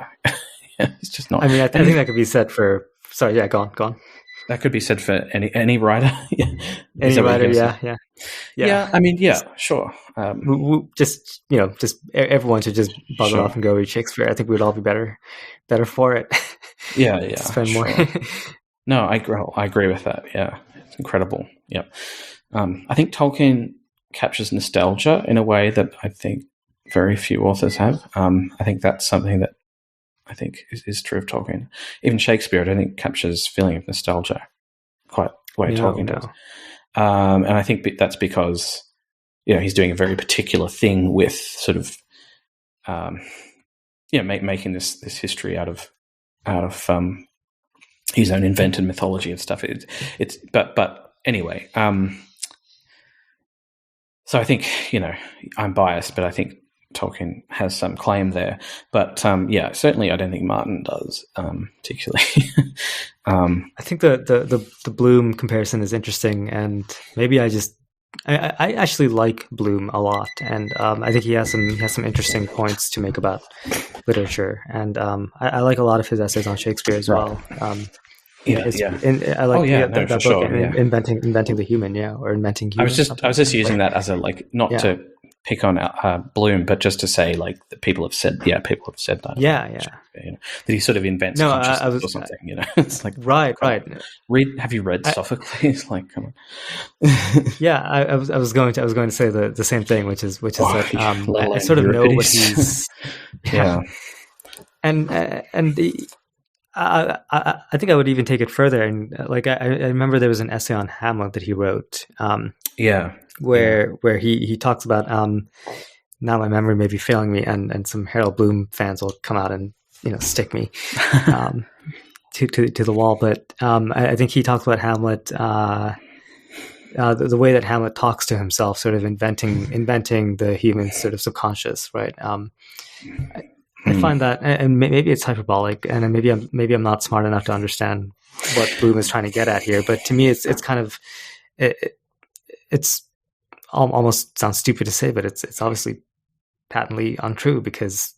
A: It's just not.
B: I mean, I think that could be said for. Sorry, yeah, go on.
A: That could be said for any writer.
B: Any writer, yeah.
A: I mean, yeah, sure.
B: Just everyone should just bugger off and go read Shakespeare. I think we'd all be better for it.
A: Yeah.
B: Spend more.
A: No, I agree with that. Yeah, it's incredible. Yeah, I think Tolkien captures nostalgia in a way that I think very few authors have. I think that's something that I think is true of Tolkien. Even Shakespeare, I don't think, captures feeling of nostalgia quite the way Tolkien does. And I think that's because he's doing a very particular thing with sort of making this history out of his own invented mythology and stuff. But anyway. So I think I'm biased, but I think Tolkien has some claim there, but certainly I don't think Martin does particularly.
B: I think the Bloom comparison is interesting, and maybe I actually like Bloom a lot, and I think he has some interesting points to make about literature, and I like a lot of his essays on Shakespeare as well. And I like that book, sure, inventing the human, or inventing human.
A: I was just using that as a to pick on Bloom, but just to say the people have said that. That he sort of invents consciousness or something. It's like
B: right.
A: Have you read Sophocles? Come on.
B: I was going to say the same thing, which is that I sort of know what he's. And I think I would even take it further, and I remember there was an essay on Hamlet that he wrote. Where he talks about now my memory may be failing me, and some Harold Bloom fans will come out and stick me to the wall. But I think he talks about Hamlet, the way that Hamlet talks to himself, sort of inventing the human sort of subconscious, right? I find that, and maybe it's hyperbolic, and maybe I'm not smart enough to understand what Bloom is trying to get at here. But to me, it's kind of it's almost sounds stupid to say, but it's obviously patently untrue, because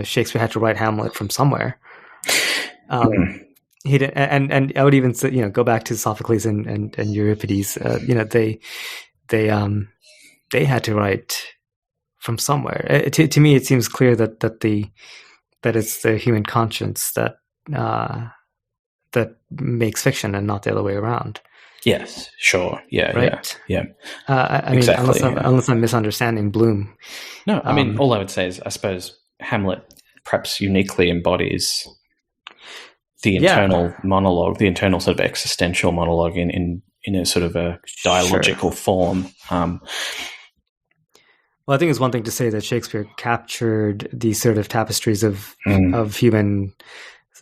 B: Shakespeare had to write Hamlet from somewhere. He did, and I would even say, go back to Sophocles and Euripides. They had to write from somewhere. To me, it seems clear that it's the human conscience that makes fiction, and not the other way around.
A: Yes, sure. Yeah,
B: right?
A: yeah.
B: I mean,
A: exactly.
B: unless I'm misunderstanding Bloom.
A: No, I mean, all I would say is, I suppose Hamlet perhaps uniquely embodies the internal monologue, the internal sort of existential monologue in a sort of a dialogical form.
B: Well, I think it's one thing to say that Shakespeare captured these sort of tapestries of human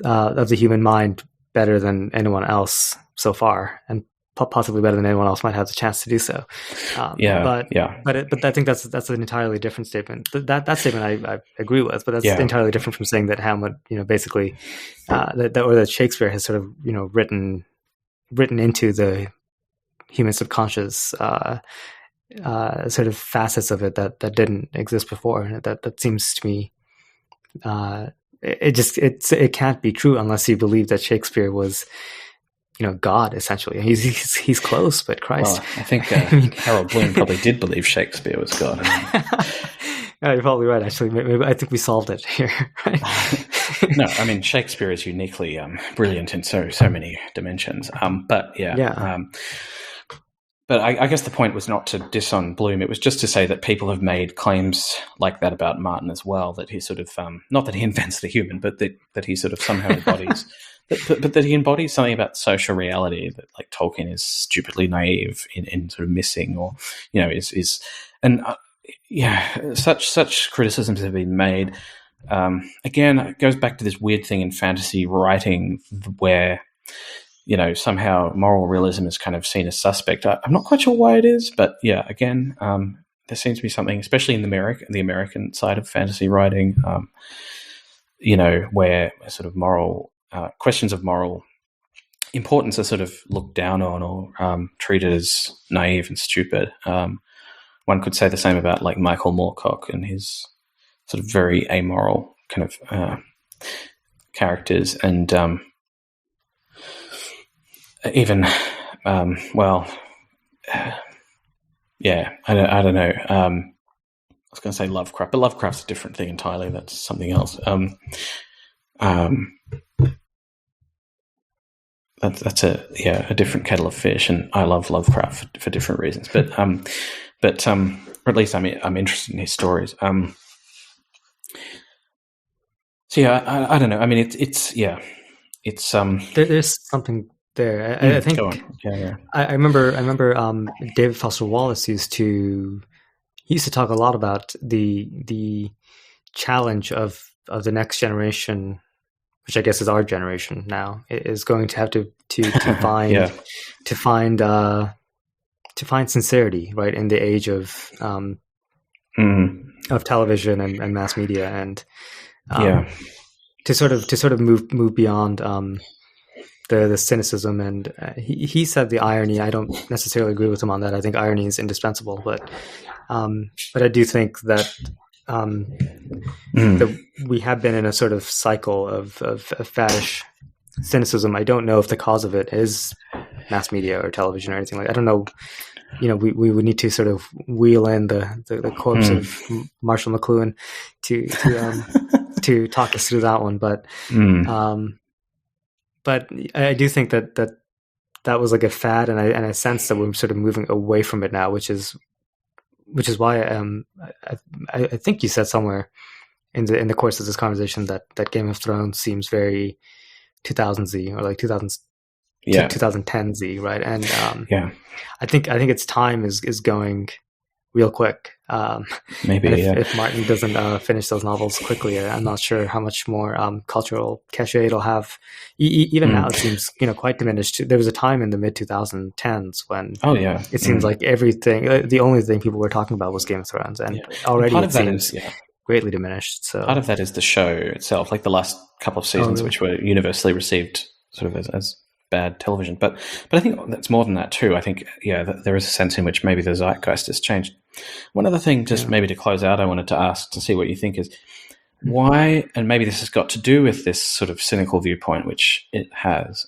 B: of the human mind better than anyone else so far, and possibly better than anyone else might have the chance to do so. But I think that's an entirely different statement. That statement I agree with, but that's entirely different from saying that Hamlet, basically, that Shakespeare has sort of written into the human subconscious sort of facets of it that didn't exist before. That seems to me it can't be true unless you believe that Shakespeare was God, essentially. He's close, but Christ.
A: Well, I think Harold Bloom probably did believe Shakespeare was God.
B: Yeah, you're probably right. Actually, maybe I think we solved it here. Right?
A: No, I mean, Shakespeare is uniquely brilliant in so many dimensions. But I guess the point was not to diss on Bloom. It was just to say that people have made claims like that about Martin as well, that he sort of, not that he invents the human, but that he sort of somehow embodies, but that he embodies something about social reality that, like, Tolkien is stupidly naive in sort of missing, or, such criticisms have been made. Again, it goes back to this weird thing in fantasy writing where, somehow moral realism is kind of seen as suspect. I'm not quite sure why it is, but again, there seems to be something, especially in the American side of fantasy writing, where sort of moral questions of moral importance are sort of looked down on or treated as naive and stupid. One could say the same about, like, Michael Moorcock and his sort of very amoral kind of characters, and even, I don't know. I was going to say Lovecraft, but Lovecraft's a different thing entirely. That's something else. That's a different kettle of fish, and I love Lovecraft for different reasons. But or at least I'm interested in his stories. I don't know. I mean, it's
B: there's something there. I think.
A: Go on. Yeah.
B: I remember David Foster Wallace used to talk a lot about the challenge of the next generation, which I guess is our generation now, is going to have to find to find sincerity, right, in the age of television and mass media, and to sort of move beyond the cynicism. And he said the irony. I don't necessarily agree with him on that. I think irony is indispensable, but I do think that we have been in a sort of cycle of faddish cynicism. I don't know if the cause of it is mass media or television or anything like that. I don't know. We would need to sort of wheel in the corpse of Marshall McLuhan to talk us through that one. But I do think that was like a fad, and I sense that we're sort of moving away from it now, which is why I think you said somewhere in the course of this conversation that Game of Thrones seems very 2000Z or like 2010Z, right? And I think its time is going real quick.
A: Maybe
B: if Martin doesn't finish those novels quickly, I'm not sure how much more cultural cachet it'll have. Even now, it seems quite diminished. There was a time in the mid 2010s when it seems like everything, the only thing people were talking about was Game of Thrones, and already it seems greatly diminished. So
A: part of that is the show itself, like the last couple of seasons, which were universally received sort of as bad television. But I think that's more than that too. I think there is a sense in which maybe the zeitgeist has changed. One other thing, just maybe to close out, I wanted to ask to see what you think is why, and maybe this has got to do with this sort of cynical viewpoint, which it has.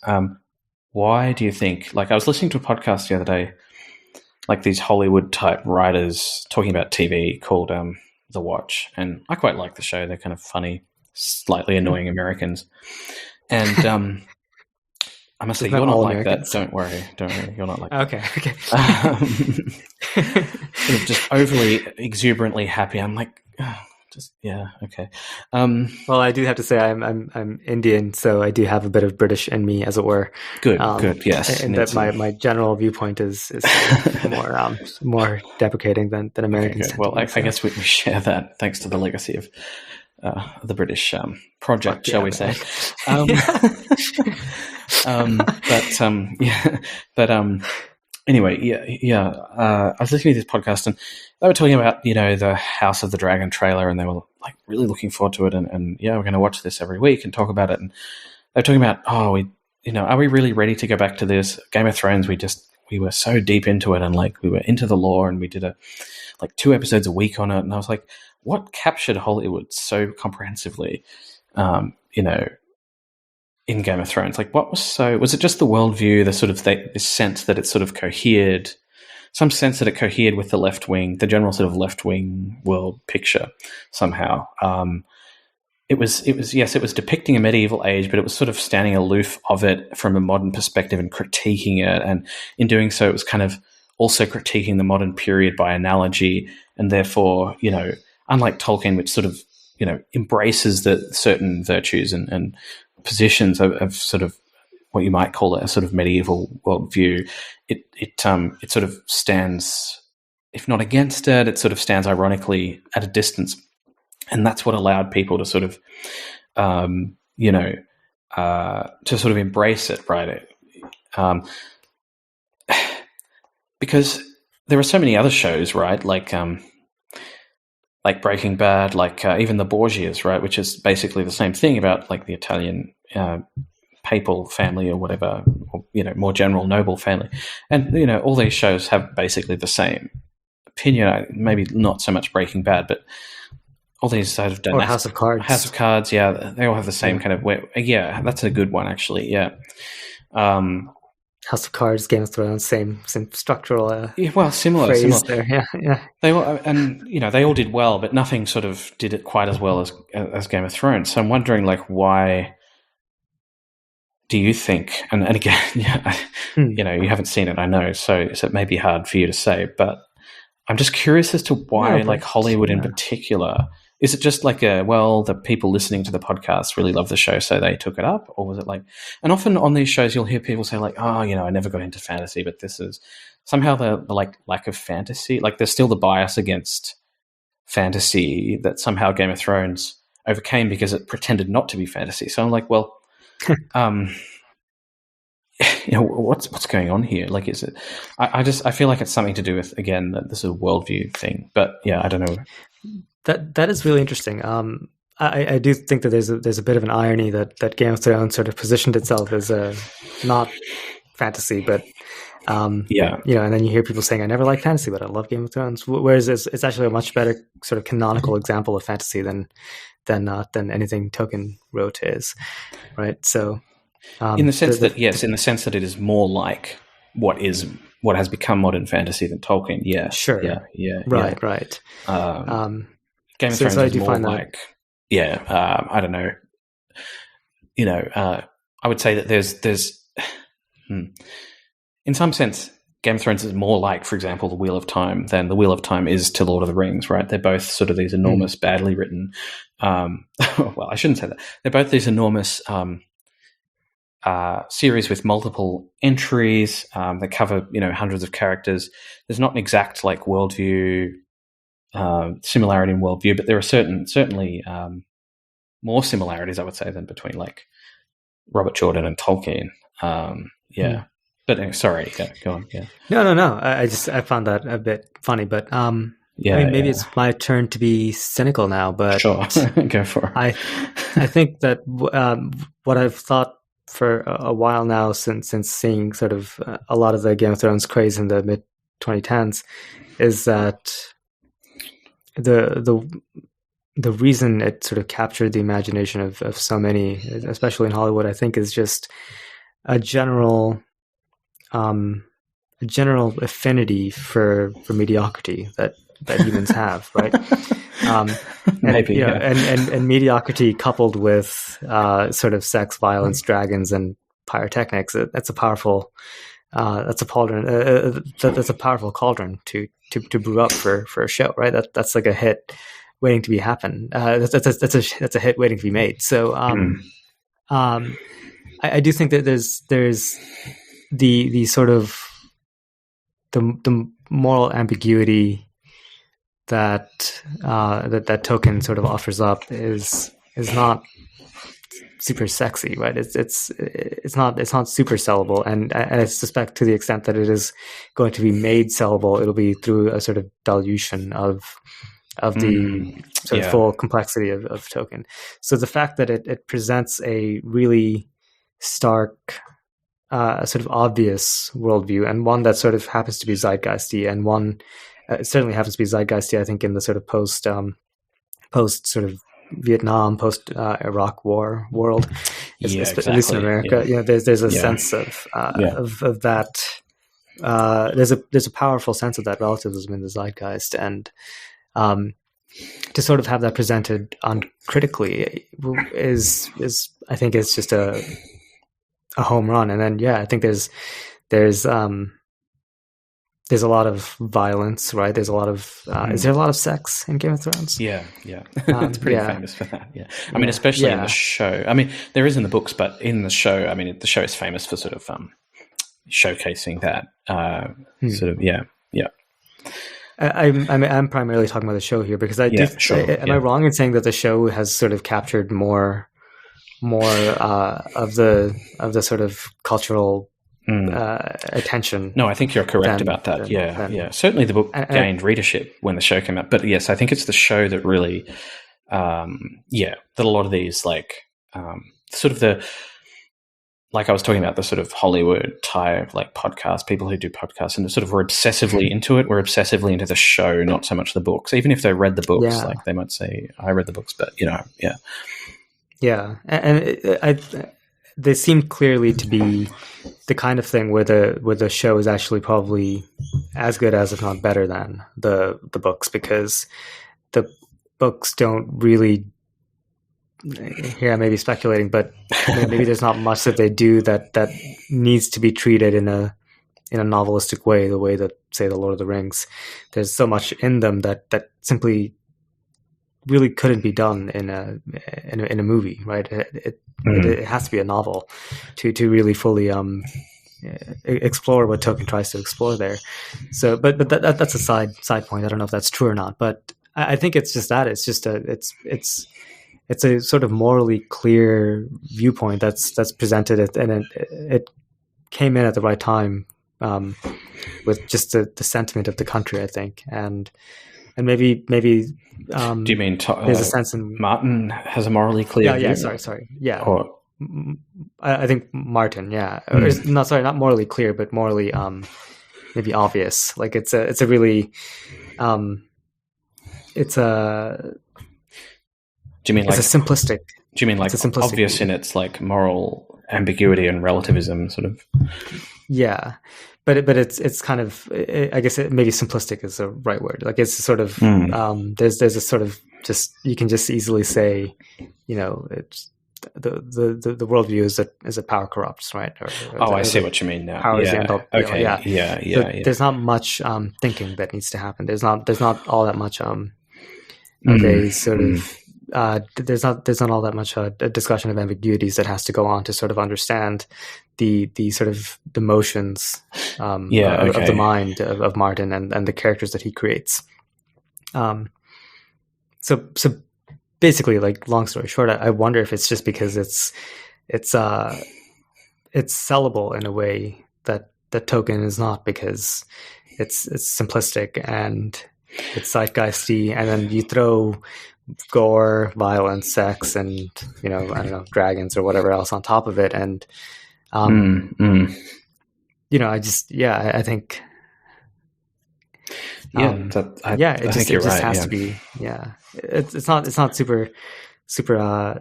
A: Why do you think? Like, I was listening to a podcast the other day, like these Hollywood type writers talking about TV called The Watch, and I quite like the show. They're kind of funny, slightly annoying Americans, and I must say,
B: It's not
A: you're not
B: all
A: like
B: Americans.
A: that. Don't worry. You're not like
B: Okay.
A: sort of just overly exuberantly happy. I'm like, okay.
B: Well, I do have to say I'm Indian, so I do have a bit of British in me, as it were.
A: Good, yes.
B: And that my general viewpoint is more deprecating than Americans.
A: Okay, well, I guess we share that thanks to the legacy of the British project, shall we say? Anyway, I was listening to this podcast and they were talking about, the House of the Dragon trailer, and they were like really looking forward to it, and we're going to watch this every week and talk about it. And they were talking about, are we really ready to go back to this? Game of Thrones, we were so deep into it, and like we were into the lore, and we did 2 episodes a week on it, and I was like, what captured Hollywood so comprehensively, in Game of Thrones? Like, was it just the worldview, the sort of this sense that it sort of cohered, some sense that it cohered with the left wing, the general sort of left wing world picture somehow? It was depicting a medieval age, but it was sort of standing aloof of it from a modern perspective and critiquing it. And in doing so, it was kind of also critiquing the modern period by analogy. And therefore, unlike Tolkien, which sort of, embraces the certain virtues and positions of sort of what you might call a sort of medieval worldview, it sort of stands, if not against it, it sort of stands ironically at a distance. And that's what allowed people to sort of, to sort of embrace it, right? Because there are so many other shows, right? Like Breaking Bad, even the Borgias, right? Which is basically the same thing about like the Italian papal family or whatever, or, more general noble family. And, all these shows have basically the same opinion, maybe not so much Breaking Bad, but all these sort of
B: dynastic. House of Cards.
A: House of Cards, yeah. They all have the same kind of way. Yeah, that's a good one, actually, yeah.
B: House of Cards, Game of Thrones, same structural
A: similar.
B: There. Yeah.
A: They all, and they all did well, but nothing sort of did it quite as well as Game of Thrones. So I'm wondering, why do you think? And again, you haven't seen it, I know, so it may be hard for you to say, but I'm just curious as to why, Hollywood in particular. Is it just the people listening to the podcast really love the show, so they took it up? Or was it and often on these shows, you'll hear people say I never got into fantasy, but this is somehow the lack of fantasy. There's still the bias against fantasy that somehow Game of Thrones overcame because it pretended not to be fantasy. So I'm like, well, what's going on here? Is it, I feel like it's something to do with, again, this is a worldview thing, but yeah, I don't know.
B: That is really interesting. I do think that there's a bit of an irony that Game of Thrones sort of positioned itself as a not fantasy, but and then you hear people saying, I never liked fantasy, but I love Game of Thrones. Whereas it's actually a much better sort of canonical example of fantasy than anything Tolkien wrote is, right? So,
A: in the sense that it is more like what has become modern fantasy than Tolkien. Yeah,
B: sure.
A: Yeah.
B: Right.
A: Game of Thrones is more I don't know. I would say that there's in some sense, Game of Thrones is more like, for example, The Wheel of Time than The Wheel of Time is to Lord of the Rings, right? They're both sort of these enormous, badly written. Well, I shouldn't say that. They're both these enormous series with multiple entries that cover, hundreds of characters. There's not an exact worldview similarity in worldview, but there are certainly more similarities, I would say, than between Robert Jordan and Tolkien. But sorry, go on. Yeah.
B: No. I found that a bit funny, but maybe it's my turn to be cynical now. But
A: sure, go for it.
B: I think that what I've thought for a while now, since seeing sort of a lot of the Game of Thrones craze in the mid 2010s, is that the reason it sort of captured the imagination of so many, especially in Hollywood, I think, is just a general affinity for mediocrity that humans have, right? And mediocrity coupled with sort of sex, violence, dragons, and pyrotechnics. That's a powerful that's a cauldron. That's a powerful cauldron to brew up for a show, right? That's like a hit waiting to be happen. That's a hit waiting to be made. So I do think that there's the sort of the moral ambiguity that Tolkien sort of offers up is not super sexy, right? It's not super sellable, and I suspect to the extent that it is going to be made sellable, it'll be through a sort of dilution of the sort of full complexity of Tolkien. So the fact that it presents a really stark, sort of obvious worldview, and one that sort of happens to be zeitgeisty, and one certainly happens to be zeitgeisty, I think, in the sort of post sort of Vietnam, post Iraq War world,
A: exactly.
B: At least in America. There's a sense of that. There's a powerful sense of that relativism in the zeitgeist, and to sort of have that presented uncritically is I think it's just a home run. And then I think there's a lot of violence, right? There's a lot of is there a lot of sex in Game of Thrones?
A: Yeah. It's pretty famous for that. Yeah, I mean, especially in the show. I mean, there is in the books, but in the show, I mean, the show is famous for sort of showcasing that sort of
B: I'm primarily talking about the show here because I do. Sure, am I wrong in saying that the show has sort of captured more of the sort of cultural attention?
A: No, I think you're correct about that. Certainly the book gained readership when the show came out, but yes, I think it's the show that really, that a lot of these sort of the, like I was talking about, the sort of Hollywood type podcast, people who do podcasts, and sort of were obsessively into it. We're obsessively into the show, not so much the books. Even if they read the books, they might say, "I read the books," but
B: and they seem clearly to be the kind of thing where the show is actually probably as good as, if not better than, the books, because the books don't really. Here I may be speculating, but maybe there's not much that they do that needs to be treated in a novelistic way, the way that, say, the Lord of the Rings. There's so much in them that simply really couldn't be done in a movie, right? It has to be a novel to really fully explore what Tolkien tries to explore there. So, but that's a side point. I don't know if that's true or not, but I think it's just that. It's just it's a sort of morally clear viewpoint that's presented, and it came in at the right time with just the sentiment of the country, I think, and maybe. Do
A: you mean
B: there's a sense in
A: Martin has a morally clear view?
B: Sorry. Yeah. I think Martin. Yeah. Not morally clear, but morally maybe obvious. Like it's a really it's a.
A: Do you mean
B: it's a simplistic?
A: Do you mean like obvious in its like moral ambiguity and relativism, sort of?
B: Yeah, but it's kind of, I guess maybe simplistic is the right word. Like it's sort of there's a sort of just, you can just easily say, it's the worldview is that power corrupts, right?
A: I see what you mean now.
B: Power is the end all.
A: Okay. Yeah.
B: There's not much thinking that needs to happen. There's not all that much of a sort of. There's not all that much a discussion of ambiguities that has to go on to sort of understand the sort of the motions of the mind of Martin and the characters that he creates. So basically, like, long story short, I wonder if it's just because it's sellable in a way that Tolkien is not, because it's simplistic and it's zeitgeisty, and then you throw gore, violence, sex, and I don't know, dragons or whatever else on top of it, and I think it just has to be. It's not super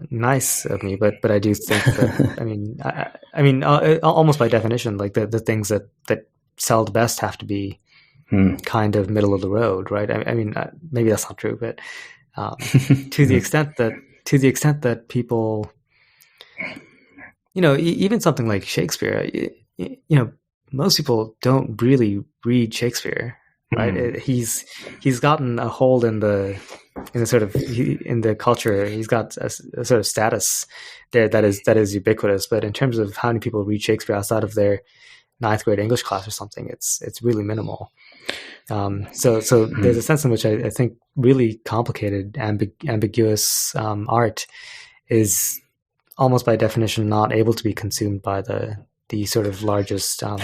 B: nice of me, but I do think that I mean almost by definition, like the things that sell the best have to be kind of middle of the road, right? I mean maybe that's not true, but to the extent that people, even something like Shakespeare, most people don't really read Shakespeare, right? He's gotten a hold in the culture. He's got a sort of status there that is ubiquitous. But in terms of how many people read Shakespeare outside of their 9th grade English class or something, it's really minimal. So there's a sense in which I think really complicated, ambiguous art is almost by definition not able to be consumed by the sort of largest.
A: Well,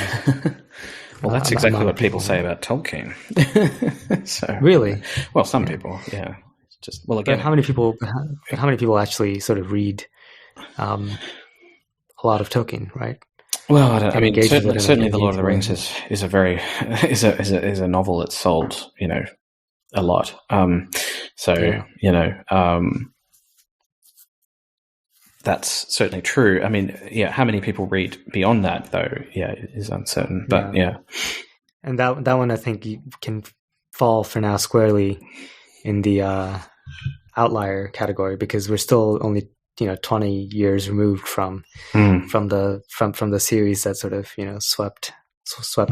A: that's exactly what people say about Tolkien. So
B: really,
A: well, some people, yeah. Just again,
B: but how many people actually sort of read a lot of Tolkien, right?
A: Well, certainly the Lord of the Rings is a novel that's sold, a lot. That's certainly true. I mean, how many people read beyond that, though? Yeah, is uncertain. But yeah.
B: And that one, I think, you can fall for now squarely in the outlier category, because we're still only 20 years removed from the series that sort of swept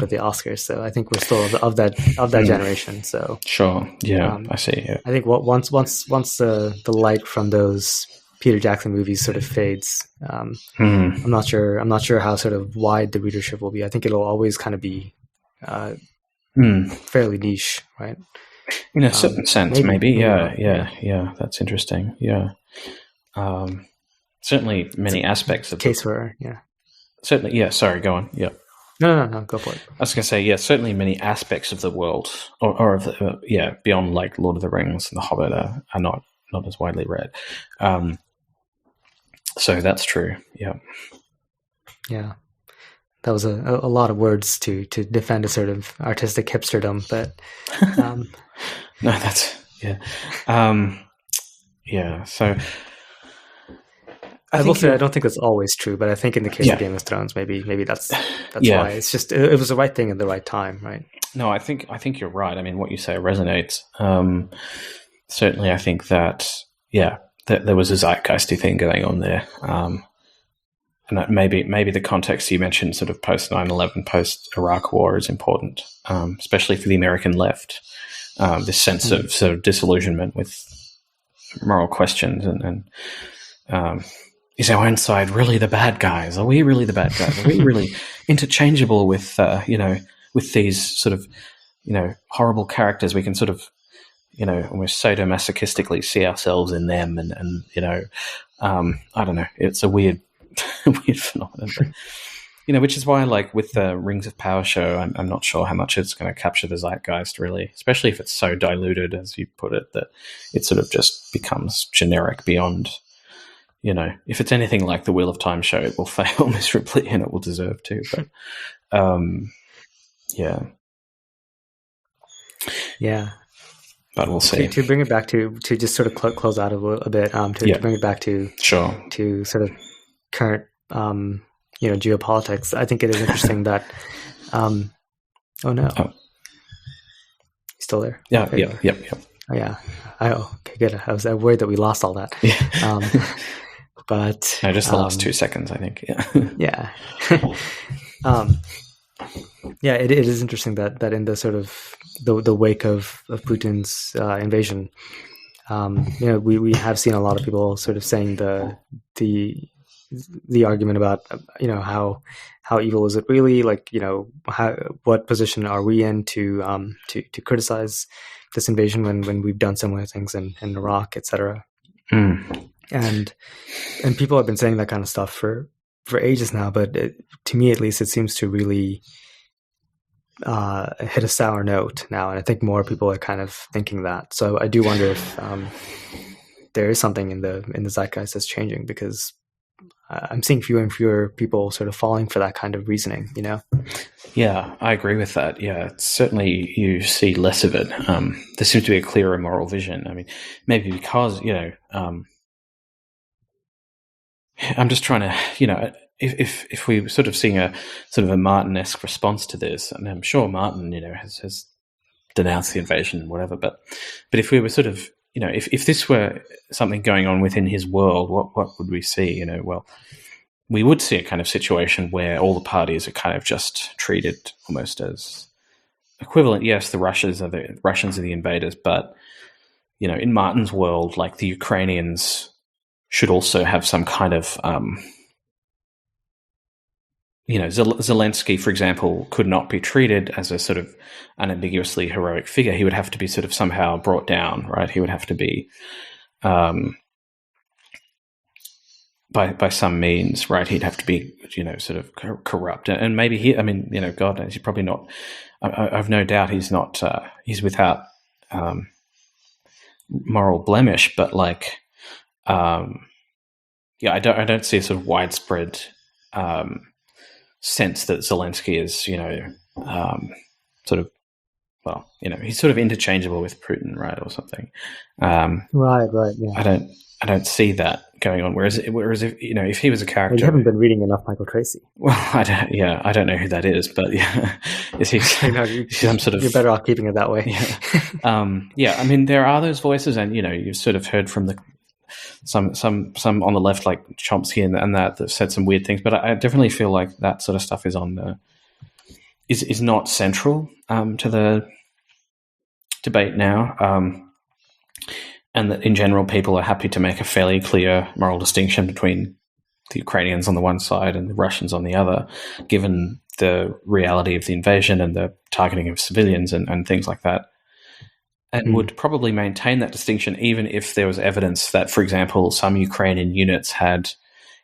B: at the Oscars. So I think we're still of that generation. So
A: sure, yeah, I see. Yeah.
B: I think once the light from those Peter Jackson movies sort of fades, I'm not sure how sort of wide the readership will be. I think it'll always kind of be fairly niche, right?
A: In a certain sense, maybe. Yeah. That's interesting. Yeah. Certainly many aspects of
B: case where, yeah.
A: Certainly, yeah. Sorry, go on. Yeah.
B: No, go for it.
A: I was going to say, yeah, certainly many aspects of the world, or of the, beyond like Lord of the Rings and The Hobbit are not as widely read. So that's true. Yeah.
B: Yeah. That was a lot of words to defend a sort of artistic hipsterdom, but
A: no, that's yeah. So
B: I will say I don't think that's always true, but I think in the case of Game of Thrones, maybe that's why. It's just it was the right thing at the right time, right?
A: No, I think you're right. I mean, what you say resonates. Certainly, I think that that there was a zeitgeisty thing going on there, and that maybe the context you mentioned, sort of post 9/11, post Iraq War, is important, especially for the American left. This sense of sort of disillusionment with moral questions and is our own side really the bad guys? Are we really the bad guys? Are we really interchangeable with with these sort of horrible characters? We can sort of almost sadomasochistically see ourselves in them, and I don't know. It's a weird phenomenon. But, which is why, like with the Rings of Power show, I'm not sure how much it's going to capture the zeitgeist, really, especially if it's so diluted, as you put it, that it sort of just becomes generic beyond. If it's anything like the Wheel of Time show, it will fail miserably, and it will deserve to. But,
B: yeah.
A: But we'll see.
B: To bring it back to just sort of close out a bit. To bring it back to to sort of current geopolitics. I think it is interesting that. Oh no! Oh. You still there?
A: Yeah.
B: Okay.
A: Yep.
B: Oh yeah. Okay, good. I was worried that we lost all that.
A: Yeah.
B: But
A: no, just the last 2 seconds, I think. Yeah.
B: Yeah. Yeah, it is interesting that in the sort of the wake of Putin's invasion, we have seen a lot of people sort of saying the argument about how evil is it really, like what position are we in to criticize this invasion when we've done similar things in Iraq, etc. And people have been saying that kind of stuff for ages now, but to me at least, it seems to really hit a sour note now, and I think more people are kind of thinking that. So I do wonder if there is something in the zeitgeist that's changing, because I'm seeing fewer and fewer people sort of falling for that kind of reasoning.
A: Yeah, I agree with that. Yeah, certainly you see less of it. There seems to be a clearer moral vision. I mean, maybe because I'm just trying to if we sort of seeing a sort of a Martin-esque response to this, and I'm sure Martin, has denounced the invasion and whatever, but if we were sort of, if this were something going on within his world, what would we see? Well, we would see a kind of situation where all the parties are kind of just treated almost as equivalent. Yes, the Russians are the invaders, but in Martin's world, like the Ukrainians should also have some kind of, Zelensky, for example, could not be treated as a sort of unambiguously heroic figure. He would have to be sort of somehow brought down, right? He would have to be, by some means, right? He'd have to be, sort of corrupt, and maybe God knows, he's probably not. I've no doubt he's not. He's without moral blemish, but I don't see a sort of widespread sense that Zelensky is, he's sort of interchangeable with Putin, right, or something.
B: Right, yeah.
A: I don't see that going on. Whereas if he was a character,
B: you haven't been reading enough Michael Tracy.
A: Well, I don't know who that is, but yeah, is he some sort of?
B: You're better off keeping it that way.
A: Yeah, I mean, there are those voices, and you've sort of heard from some on the left, like Chomsky and that said some weird things, but I definitely feel like that sort of stuff is is not central to the debate now. And that in general, people are happy to make a fairly clear moral distinction between the Ukrainians on the one side and the Russians on the other, given the reality of the invasion and the targeting of civilians and things like that, and would probably maintain that distinction even if there was evidence that, for example, some Ukrainian units had,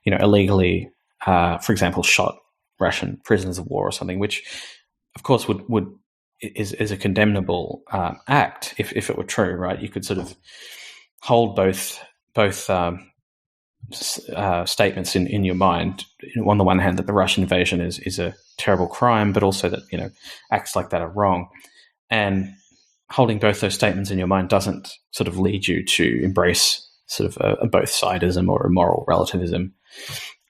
A: illegally, for example, shot Russian prisoners of war or something, which, of course, is a condemnable act if it were true, right? You could sort of hold both statements in your mind. On the one hand, that the Russian invasion is a terrible crime, but also that acts like that are wrong, and holding both those statements in your mind doesn't sort of lead you to embrace sort of a both-sidism or a moral relativism,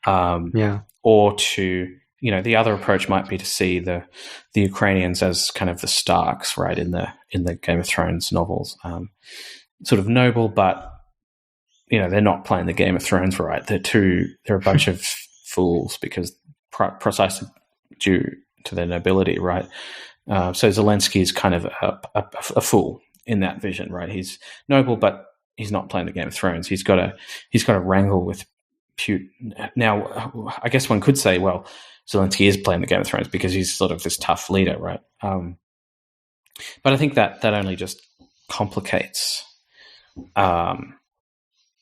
A: or to the other approach might be to see the Ukrainians as kind of the Starks, right, in the Game of Thrones novels, sort of noble, but they're not playing the Game of Thrones right. They're a bunch of fools because precisely due to their nobility, right? So Zelensky is kind of a fool in that vision, right? He's noble, but he's not playing the Game of Thrones. He's got to wrangle with Putin. Now, I guess one could say, well, Zelensky is playing the Game of Thrones because he's sort of this tough leader, right? But I think that only just complicates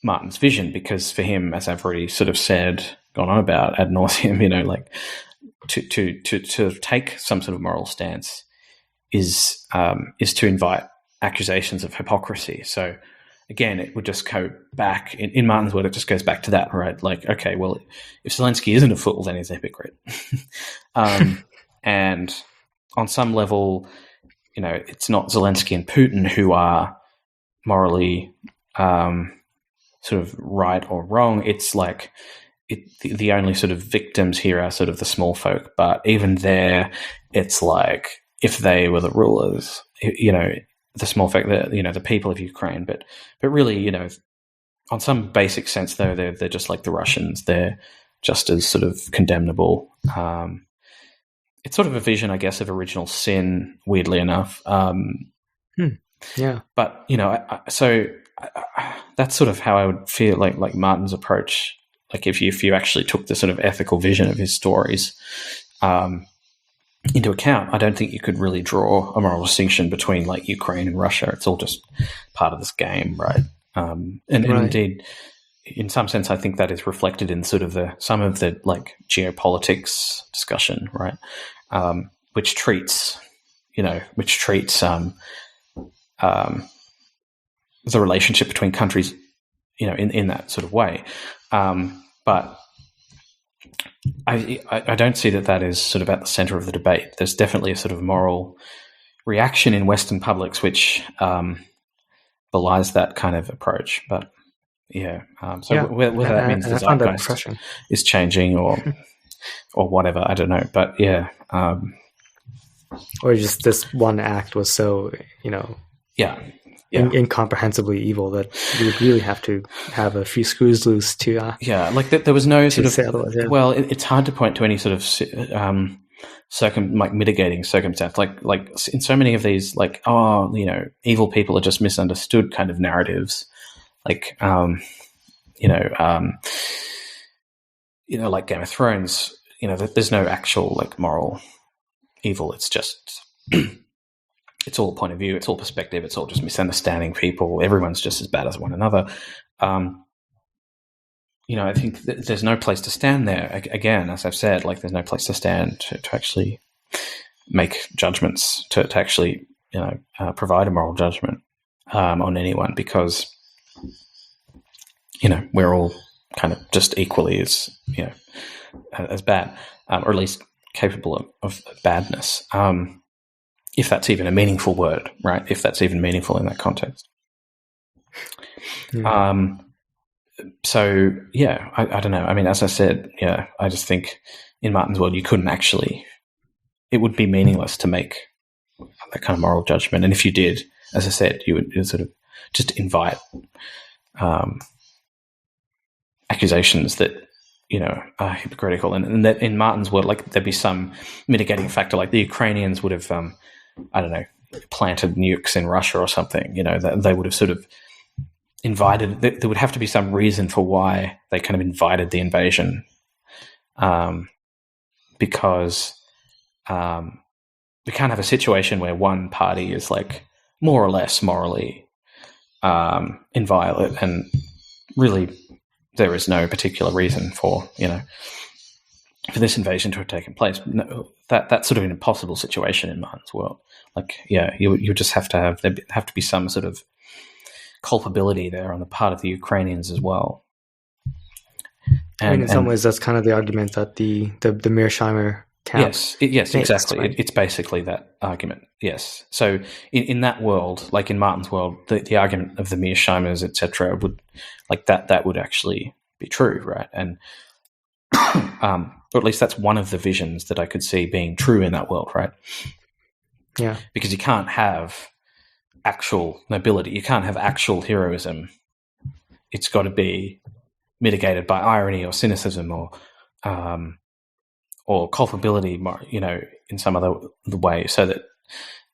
A: Martin's vision, because for him, as I've already sort of gone on about ad nauseum, to take some sort of moral stance is to invite accusations of hypocrisy. So again, it would just go back in Martin's word. It just goes back to that, right? Like, okay, well, if Zelensky isn't a fool, then he's a hypocrite. And on some level, it's not Zelensky and Putin who are morally sort of right or wrong. It's like the only sort of victims here are sort of the small folk. But even there, it's like if they were the rulers, the small folk, the people of Ukraine. But really, on some basic sense, though, they're just like the Russians. They're just as sort of condemnable. It's sort of a vision, I guess, of original sin, weirdly enough.
B: Yeah.
A: But, so that's sort of how I would feel like Martin's approach. Like if you actually took the sort of ethical vision of his stories into account, I don't think you could really draw a moral distinction between like Ukraine and Russia. It's all just part of this game, right? And indeed, in some sense, I think that is reflected in sort of some of the like geopolitics discussion, right? Which treats the relationship between countries, in that sort of way. But I don't see that is sort of at the center of the debate. There's definitely a sort of moral reaction in Western publics which belies that kind of approach. But whether that means the zeitgeist is changing or whatever, I don't know. But yeah.
B: Or just this one act was so,
A: Yeah.
B: incomprehensibly evil that you would really have to have a few screws loose to.
A: Like there was no sort of.
B: Yeah.
A: Well, it's hard to point to any sort of mitigating circumstance. Like in so many of these, like evil people are just misunderstood kind of narratives. Like like Game of Thrones. There's no actual like moral evil. It's just. It's all point of view. It's all perspective. It's all just misunderstanding people. Everyone's just as bad as one another. I think there's no place to stand there. Again, as I've said, like there's no place to stand to actually make judgments, to actually provide a moral judgment on anyone, because we're all kind of just equally as bad, or at least capable of badness. If that's even a meaningful word, right? If that's even meaningful in that context. I don't know. I mean, as I said, I just think in Martin's world, you couldn't actually, it would be meaningless to make that kind of moral judgment. And if you did, as I said, you would sort of just invite accusations that, are hypocritical. And that in Martin's world, like there'd be some mitigating factor, like the Ukrainians would have, planted nukes in Russia or something, they would have sort of invited, there would have to be some reason for why they kind of invited the invasion, because we can't have a situation where one party is like more or less morally inviolate, and really there is no particular reason for this invasion to have taken place. No, that's sort of an impossible situation in Martin's world. Like, you just have to there'd have to be some sort of culpability there on the part of the Ukrainians as well. And
B: in some ways, that's kind of the argument that the Mearsheimer camp.
A: Yes, exactly.
B: Right?
A: It's basically that argument. Yes. So in that world, like in Martin's world, the argument of the Mearsheimers, etc., would that would actually be true, right? And or at least that's one of the visions that I could see being true in that world, right?
B: Yeah. Because
A: you can't have actual nobility. You can't have actual heroism. It's got to be mitigated by irony or cynicism or culpability, in some other way, so that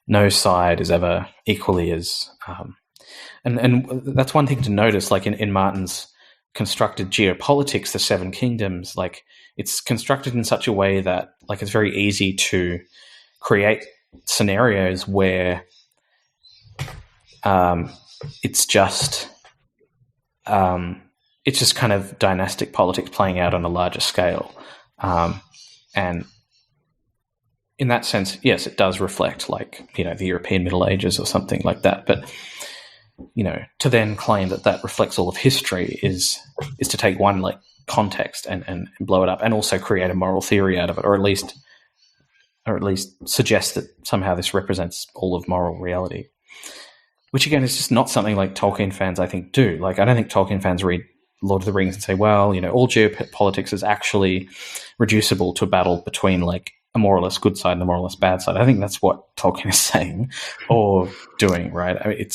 A: no side is ever equally as. And that's one thing to notice, like in Martin's constructed geopolitics, the Seven Kingdoms, like it's constructed in such a way that like it's very easy to create scenarios where it's just kind of dynastic politics playing out on a larger scale, and in that sense, yes, it does reflect like the European Middle Ages or something like that. But to then claim that reflects all of history is to take one like context and blow it up, and also create a moral theory out of it, or at least suggest that somehow this represents all of moral reality. Which again is just not something like Tolkien fans, I think, do. Like, I don't think Tolkien fans read Lord of the Rings and say, well, all geopolitics is actually reducible to a battle between like a more or less good side and a more or less bad side. I think that's what Tolkien is saying or doing, right? I mean,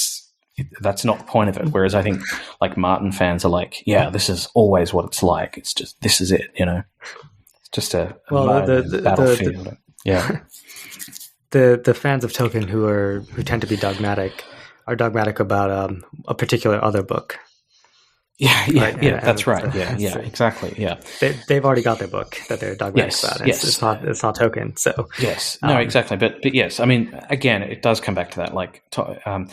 A: that's not the point of it. Whereas I think like Martin fans are like, yeah, this is always what it's like. It's just, this is it, It's just a battlefield. Yeah.
B: The fans of Tolkien who tend to be dogmatic are dogmatic about a particular other book.
A: Yeah, that's right. Exactly. Yeah,
B: they've already got their book that they're dogmatic about. It's not Tolkien. So
A: yes, no, exactly. But yes, I mean, again, it does come back to that. Like, and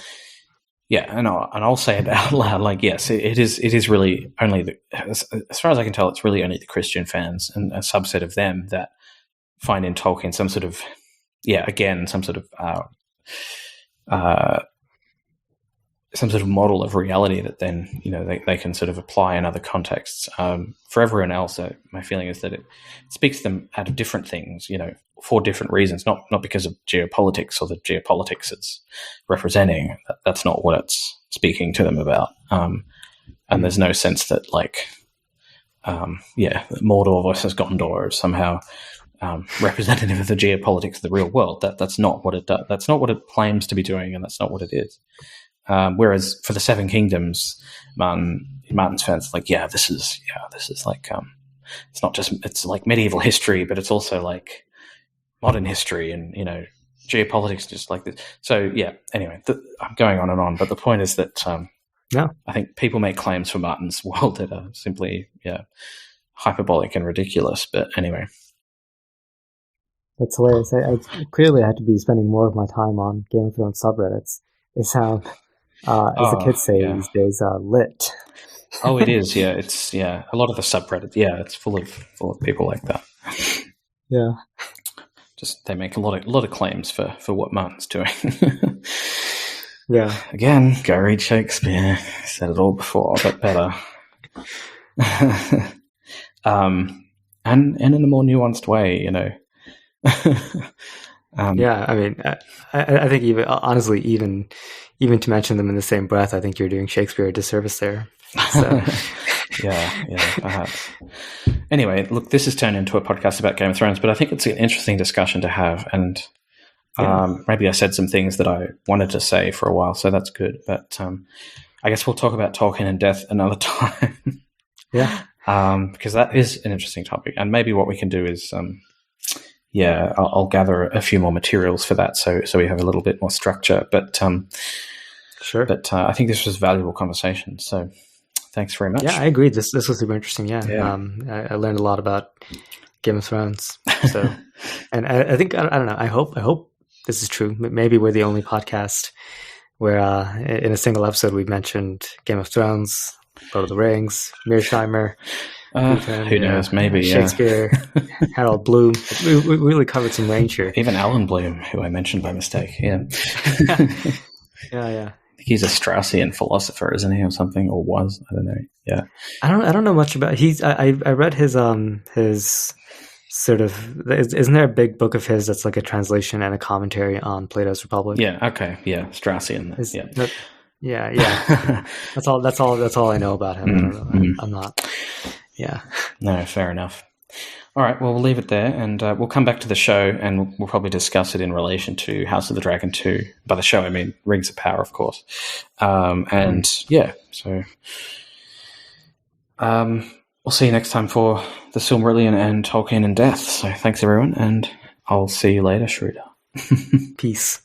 A: I'll say it out loud. Like, yes, it is really only as far as I can tell, it's really only the Christian fans and a subset of them that find in Tolkien some sort of some sort of model of reality that then they can sort of apply in other contexts. For everyone else, my feeling is that it speaks to them out of different things, for different reasons, not because of geopolitics or the geopolitics it's representing. That's not what it's speaking to them about. And there's no sense that Mordor versus Gondor is somehow representative of the geopolitics of the real world. That's not what it does. That's not what it claims to be doing, and that's not what it is. Whereas for the Seven Kingdoms, Martin's fans like, this is like it's not just, it's like medieval history, but it's also like modern history and geopolitics, just like this. So anyway, I'm going on and on, but the point is that I think people make claims for Martin's world that are simply hyperbolic and ridiculous. But anyway,
B: that's hilarious. I clearly had to be spending more of my time on Game of Thrones subreddits. They sound, as the kids say these days, lit.
A: Oh, it is. Yeah, it's a lot of the subreddit. Yeah, it's full of people like that.
B: Yeah,
A: just they make a lot of claims for what Martin's doing.
B: Yeah.
A: Again, go read Shakespeare. Said it all before, but better. And in a more nuanced way,
B: I mean, I think even to mention them in the same breath, I think you're doing Shakespeare a disservice there. So.
A: yeah, perhaps. Anyway, look, this has turned into a podcast about Game of Thrones, but I think it's an interesting discussion to have, and maybe I said some things that I wanted to say for a while, so that's good. But I guess we'll talk about Tolkien and death another time. Because that is an interesting topic, and maybe what we can do is, I'll gather a few more materials for that, so we have a little bit more structure. But
B: sure.
A: But I think this was a valuable conversation. So thanks very much.
B: Yeah, I agree. This was super interesting. Yeah. I learned a lot about Game of Thrones. So, and I think I don't know. I hope this is true. Maybe we're the only podcast where in a single episode we've mentioned Game of Thrones, Lord of the Rings, Mearsheimer.
A: Who knows? Maybe
B: Shakespeare, Harold Bloom. We really covered some range here.
A: Even Alan Bloom, who I mentioned by mistake. Yeah.
B: Yeah.
A: I think he's a Straussian philosopher, isn't he, or something, or was? I don't know. Yeah.
B: I don't know much about. I read his sort of. Isn't there a big book of his that's like a translation and a commentary on Plato's Republic?
A: Yeah. Okay. Yeah. Straussian.
B: Yeah. That's all I know about him. I don't know. I'm not. Yeah.
A: No, fair enough. All right. Well, we'll leave it there, and we'll come back to the show, and we'll probably discuss it in relation to House of the Dragon 2. By the show, I mean Rings of Power, of course. So we'll see you next time for the Silmarillion and Tolkien and death. So thanks, everyone, and I'll see you later, Shrita.
B: Peace.